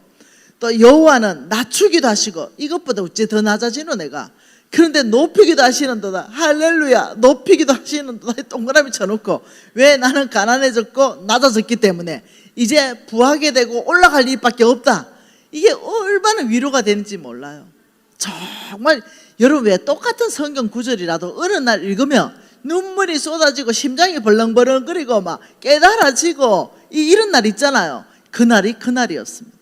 또 여호와는 낮추기도 하시고 이것보다 어째 더 낮아지노 내가. 그런데 높이기도 하시는도다. 할렐루야. 높이기도 하시는도다. 동그라미 쳐놓고, 왜? 나는 가난해졌고 낮아졌기 때문에 이제 부하게 되고 올라갈 일밖에 없다. 이게 얼마나 위로가 되는지 몰라요. 정말 여러분, 왜 똑같은 성경 구절이라도 어느 날 읽으면 눈물이 쏟아지고 심장이 벌렁벌렁거리고 막 깨달아지고 이런 날 있잖아요. 그날이 그날이었습니다.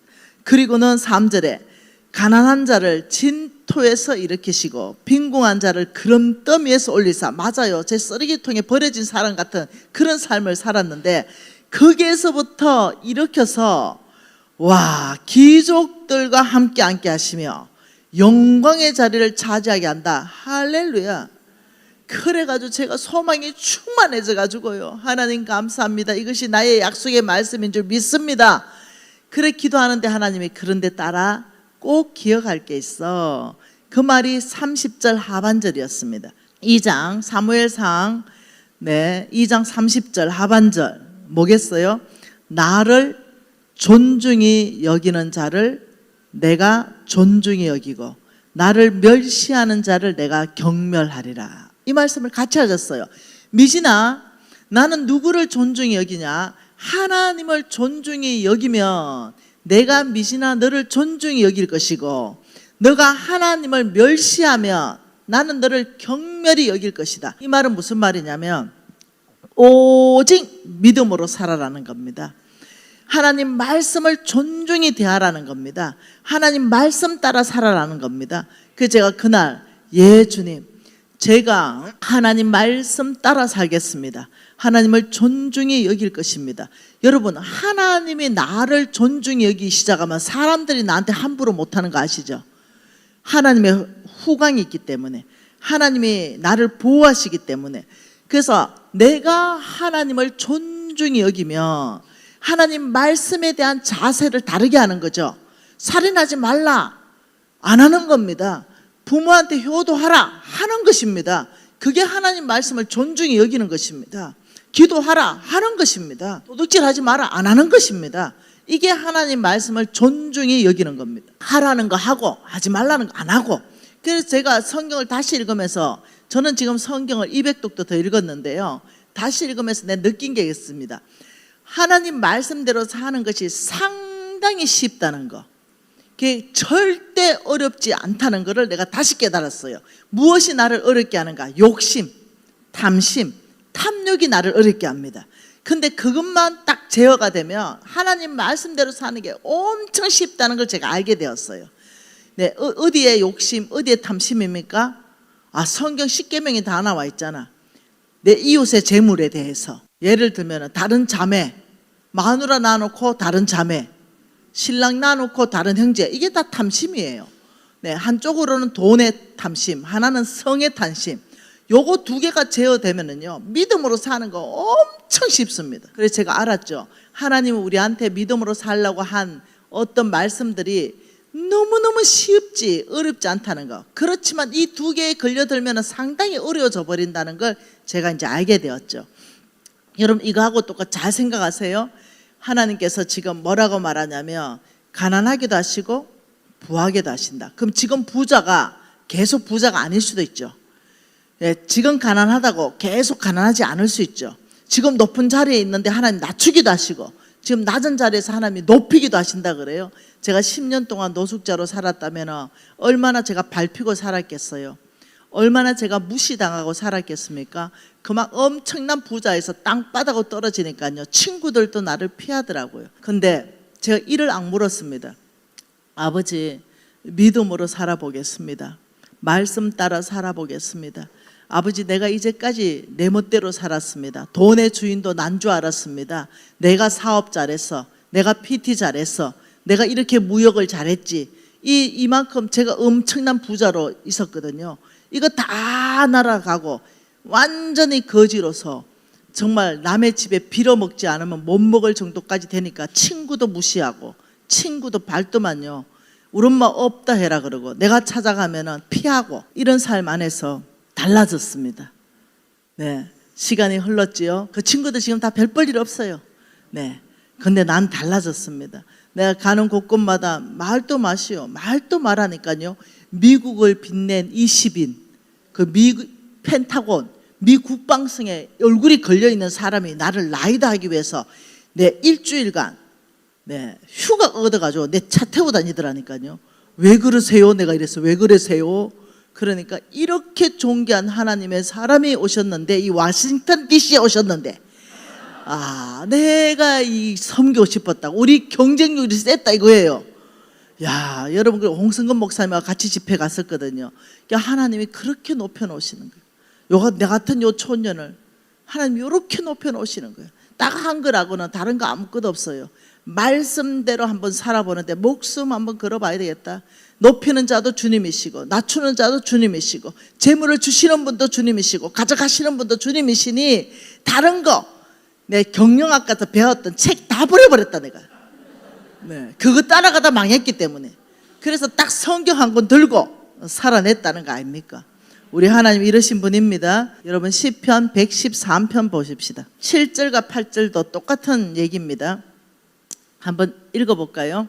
그리고는 3절에 가난한 자를 진토에서 일으키시고 빈궁한 자를 그름더미에서 올리사. 맞아요. 제 쓰레기통에 버려진 사람 같은 그런 삶을 살았는데 거기에서부터 일으켜서 귀족들과 함께 앉게 하시며 영광의 자리를 차지하게 한다. 할렐루야. 그래가지고 제가 소망이 충만해져가지고요, 하나님 감사합니다. 이것이 나의 약속의 말씀인 줄 믿습니다. 그래 기도하는데 하나님이 그런데 따라 꼭 기억할 게 있어. 그 말이 30절 하반절이었습니다. 2장 사무엘상 2장 30절 하반절 뭐겠어요? 나를 존중히 여기는 자를 내가 존중히 여기고 나를 멸시하는 자를 내가 경멸하리라. 이 말씀을 같이 하셨어요. 미진아, 나는 누구를 존중히 여기냐? 하나님을 존중히 여기면 내가 미진아 너를 존중히 여길 것이고, 너가 하나님을 멸시하면 나는 너를 경멸히 여길 것이다. 이 말은 무슨 말이냐면 오직 믿음으로 살아라는 겁니다. 하나님 말씀을 존중히 대하라는 겁니다. 하나님 말씀 따라 살아라는 겁니다. 그래서 제가 그날 주님, 제가 하나님 말씀 따라 살겠습니다. 하나님을 존중히 여길 것입니다. 여러분, 하나님이 나를 존중히 여기기 시작하면 사람들이 나한테 함부로 못하는 거 아시죠? 하나님의 후광이 있기 때문에, 하나님이 나를 보호하시기 때문에. 그래서 내가 하나님을 존중히 여기면 하나님 말씀에 대한 자세를 다르게 하는 거죠. 살인하지 말라 안 하는 겁니다. 부모한테 효도하라 하는 것입니다. 그게 하나님 말씀을 존중히 여기는 것입니다. 기도하라 하는 것입니다. 도둑질하지 마라 안 하는 것입니다. 이게 하나님 말씀을 존중히 여기는 겁니다. 하라는 거 하고 하지 말라는 거 안 하고. 그래서 제가 성경을 다시 읽으면서, 저는 지금 성경을 200독도 더 읽었는데요, 다시 읽으면서 내가 느낀 게 있습니다. 하나님 말씀대로 사는 것이 상당히 쉽다는 거, 그게 절대 어렵지 않다는 것을 내가 다시 깨달았어요. 무엇이 나를 어렵게 하는가? 욕심, 탐심, 탐욕이 나를 어렵게 합니다. 근데 그것만 딱 제어가 되면 하나님 말씀대로 사는 게 엄청 쉽다는 걸 제가 알게 되었어요. 네, 어디에 욕심, 어디에 탐심입니까? 성경 10계명이 다 나와 있잖아. 내 이웃의 재물에 대해서. 예를 들면 다른 자매, 마누라 놔놓고 다른 자매, 신랑 놔놓고 다른 형제, 이게 다 탐심이에요. 네, 한쪽으로는 돈의 탐심, 하나는 성의 탐심. 요거 두 개가 제어되면은요, 믿음으로 사는 거 엄청 쉽습니다. 그래서 제가 알았죠. 하나님은 우리한테 믿음으로 살라고 한 어떤 말씀들이 너무너무 쉽지 어렵지 않다는 거. 그렇지만 이 두 개에 걸려들면 상당히 어려워져 버린다는 걸 제가 이제 알게 되었죠. 여러분, 이거하고 똑같이 잘 생각하세요. 하나님께서 지금 뭐라고 말하냐면 가난하기도 하시고 부하게도 하신다. 그럼 지금 부자가 계속 부자가 아닐 수도 있죠. 예, 지금 가난하다고 계속 가난하지 않을 수 있죠. 지금 높은 자리에 있는데 하나님 낮추기도 하시고, 지금 낮은 자리에서 하나님이 높이기도 하신다 그래요. 제가 10년 동안 노숙자로 살았다면 얼마나 제가 밟히고 살았겠어요. 얼마나 제가 무시당하고 살았겠습니까? 그만 엄청난 부자에서 땅바닥으로 떨어지니까요, 친구들도 나를 피하더라고요. 근데 제가 이를 악물었습니다. 아버지, 믿음으로 살아보겠습니다. 말씀 따라 살아보겠습니다. 아버지, 내가 이제까지 내 멋대로 살았습니다. 돈의 주인도 난 줄 알았습니다. 내가 사업 잘했어, 내가 PT 잘했어, 내가 이렇게 무역을 잘했지. 이만큼 제가 엄청난 부자로 있었거든요. 이거 다 날아가고 완전히 거지로서 정말 남의 집에 빌어먹지 않으면 못 먹을 정도까지 되니까 친구도 무시하고, 친구도 발도만요, 우리 엄마 없다 해라 그러고, 내가 찾아가면은 피하고, 이런 삶 안에서 달라졌습니다. 네, 시간이 흘렀지요. 그 친구들 지금 다 별 볼 일 없어요. 네, 근데 난 달라졌습니다. 내가 가는 곳곳마다 말도 마시오, 말도 말하니까요, 미국을 빛낸 20인, 그 미국 펜타곤, 미 국방성에 얼굴이 걸려있는 사람이 나를 라이드하기 위해서 내 일주일간 휴가 얻어가지고 내 차 태워 다니더라니까요. 왜 그러세요? 내가 이랬어. 왜 그러세요? 그러니까 이렇게 존귀한 하나님의 사람이 오셨는데, 이 워싱턴 DC에 오셨는데, 내가 이 섬기고 싶었다, 우리 경쟁률이 셌다 이거예요. 야, 여러분, 그 홍성근 목사님과 같이 집회 갔었거든요. 그러니까 하나님이 그렇게 높여놓으시는 거예요. 내 같은 요 촌년을 하나님이 이렇게 높여놓으시는 거예요. 딱 한 거라고는 다른 거 아무것도 없어요. 말씀대로 한번 살아보는데 목숨 한번 걸어봐야 되겠다. 높이는 자도 주님이시고 낮추는 자도 주님이시고 재물을 주시는 분도 주님이시고 가져가시는 분도 주님이시니 다른 거, 내 경영학 가서 배웠던 책 다 버려버렸다 내가. 네, 그거 따라가다 망했기 때문에. 그래서 딱 성경 한 권 들고 살아냈다는 거 아닙니까? 우리 하나님 이러신 분입니다. 여러분, 시편 113편 보십시다. 7절과 8절도 똑같은 얘기입니다. 한번 읽어볼까요?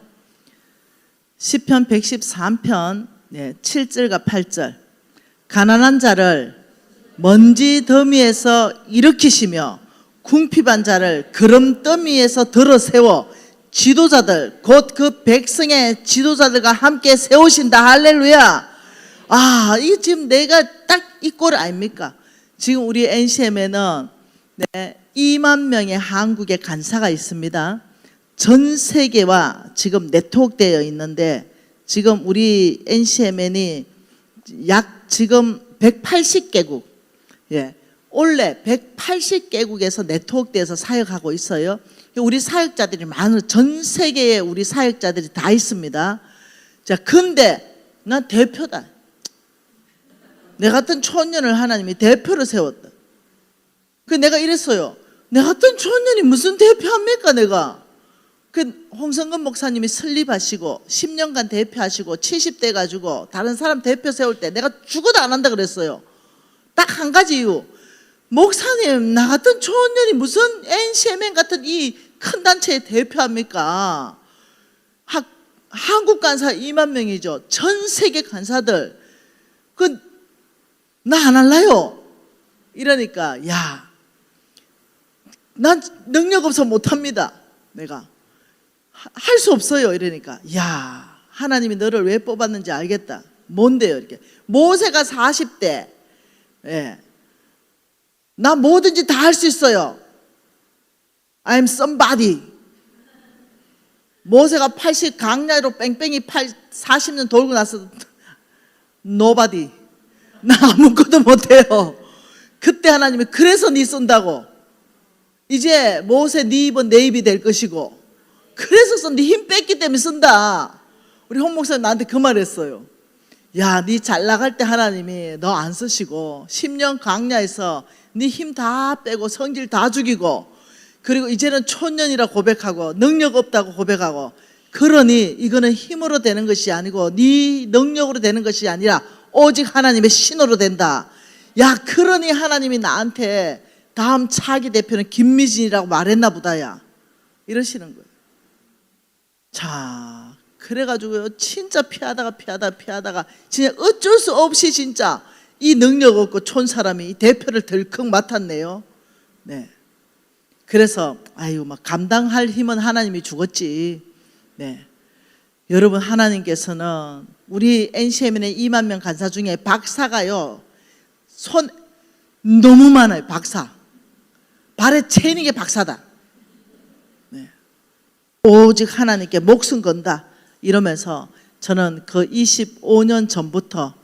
시편 113편 7절과 8절. 가난한 자를 먼지 더미에서 일으키시며 궁핍한 자를 기름더미에서 들어 세워 지도자들, 곧 그 백성의 지도자들과 함께 세우신다. 할렐루야. 이게 지금 내가 딱 이 꼴 아닙니까? 지금 우리 NCM에는 2만 명의 한국의 간사가 있습니다. 전 세계와 지금 네트워크되어 있는데, 지금 우리 NCMN이 약 지금 180개국, 올해 180개국에서 네트워크돼서 사역하고 있어요. 우리 사역자들이 많은, 전 세계에 우리 사역자들이 다 있습니다. 자, 근데 난 대표다. 내 같은 촌년을 하나님이 대표로 세웠다. 그 내가 이랬어요. 내 같은 촌년이 무슨 대표합니까 내가? 그 홍성근 목사님이 설립하시고 10년간 대표하시고 70대 가지고 다른 사람 대표 세울 때 내가 죽어도 안 한다 그랬어요. 딱 한 가지 이유. 목사님, 나 같은 촌년이 무슨 NCMN 같은 이 큰 단체에 대표합니까? 한국 간사 2만 명이죠. 전 세계 간사들. 나 안 할래요. 이러니까, 난 능력 없어 못합니다. 내가 할 수 없어요. 이러니까, 하나님이 너를 왜 뽑았는지 알겠다. 뭔데요? 이렇게 모세가 40대, 나 뭐든지 다 할 수 있어요. I'm somebody. 모세가 80 강야로 뺑뺑이 40년 돌고 나서 nobody. 나 아무것도 못해요. 그때 하나님이 그래서 네 쓴다고. 이제 모세 네 입은 내 입이 될 것이고 그래서 쓴 네 힘 뺐기 때문에 쓴다. 우리 홍 목사님 나한테 그 말 했어요. 야, 네 잘 나갈 때 하나님이 너 안 쓰시고 10년 강야에서 네 힘 다 빼고 성질 다 죽이고 그리고 이제는 촌년이라 고백하고 능력 없다고 고백하고 그러니 이거는 힘으로 되는 것이 아니고 네 능력으로 되는 것이 아니라 오직 하나님의 신으로 된다. 야, 그러니 하나님이 나한테 다음 차기 대표는 김미진이라고 말했나 보다야. 이러시는 거예요. 자, 그래가지고요 진짜 피하다가 진짜 어쩔 수 없이 진짜 이 능력 없고 촌 사람이 대표를 덜컥 맡았네요. 네. 그래서 아유 막 감당할 힘은 하나님이 주겠지. 네. 여러분 하나님께서는 우리 NCM의 2만 명 간사 중에 박사가요 손 너무 많아요. 박사 발에 채이는 게 박사다. 네. 오직 하나님께 목숨 건다 이러면서 저는 그 25년 전부터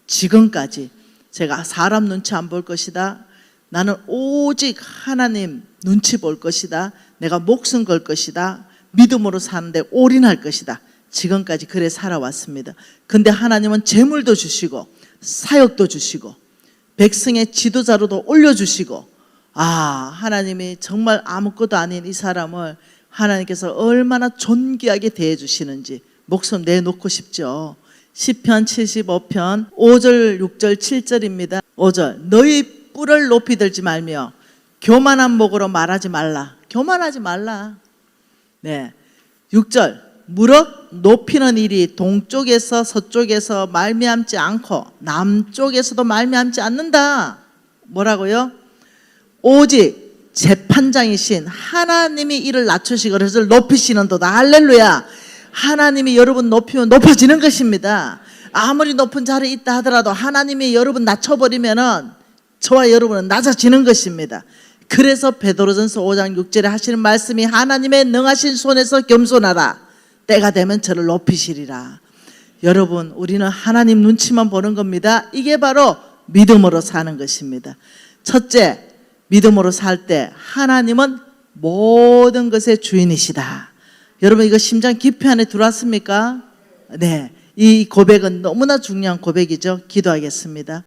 지금까지 제가 사람 눈치 안 볼 것이다. 나는 오직 하나님 눈치 볼 것이다. 내가 목숨 걸 것이다. 믿음으로 사는데 올인할 것이다. 지금까지 그래 살아왔습니다. 근데 하나님은 재물도 주시고 사역도 주시고 백성의 지도자로도 올려주시고 하나님이 정말 아무것도 아닌 이 사람을 하나님께서 얼마나 존귀하게 대해주시는지 목숨 내놓고 싶죠. 시편 75편 5절 6절 7절입니다. 5절 너희 뿔을 높이 들지 말며 교만한 목으로 말하지 말라. 교만하지 말라. 네. 6절 무릇 높이는 일이 동쪽에서 서쪽에서 말미암지 않고 남쪽에서도 말미암지 않는다. 뭐라고요? 오직 재판장이신 하나님이 이를 낮추시고 그것을 높이시는도다. 할렐루야. 하나님이 여러분 높이면 높아지는 것입니다. 아무리 높은 자리에 있다 하더라도 하나님이 여러분 낮춰버리면은 저와 여러분은 낮아지는 것입니다. 그래서 베드로전서 5장 6절에 하시는 말씀이 하나님의 능하신 손에서 겸손하라. 때가 되면 저를 높이시리라. 여러분 우리는 하나님 눈치만 보는 겁니다. 이게 바로 믿음으로 사는 것입니다. 첫째, 믿음으로 살 때 하나님은 모든 것의 주인이시다. 여러분 이거 심장 깊이 안에 들어왔습니까? 네, 이 고백은 너무나 중요한 고백이죠. 기도하겠습니다.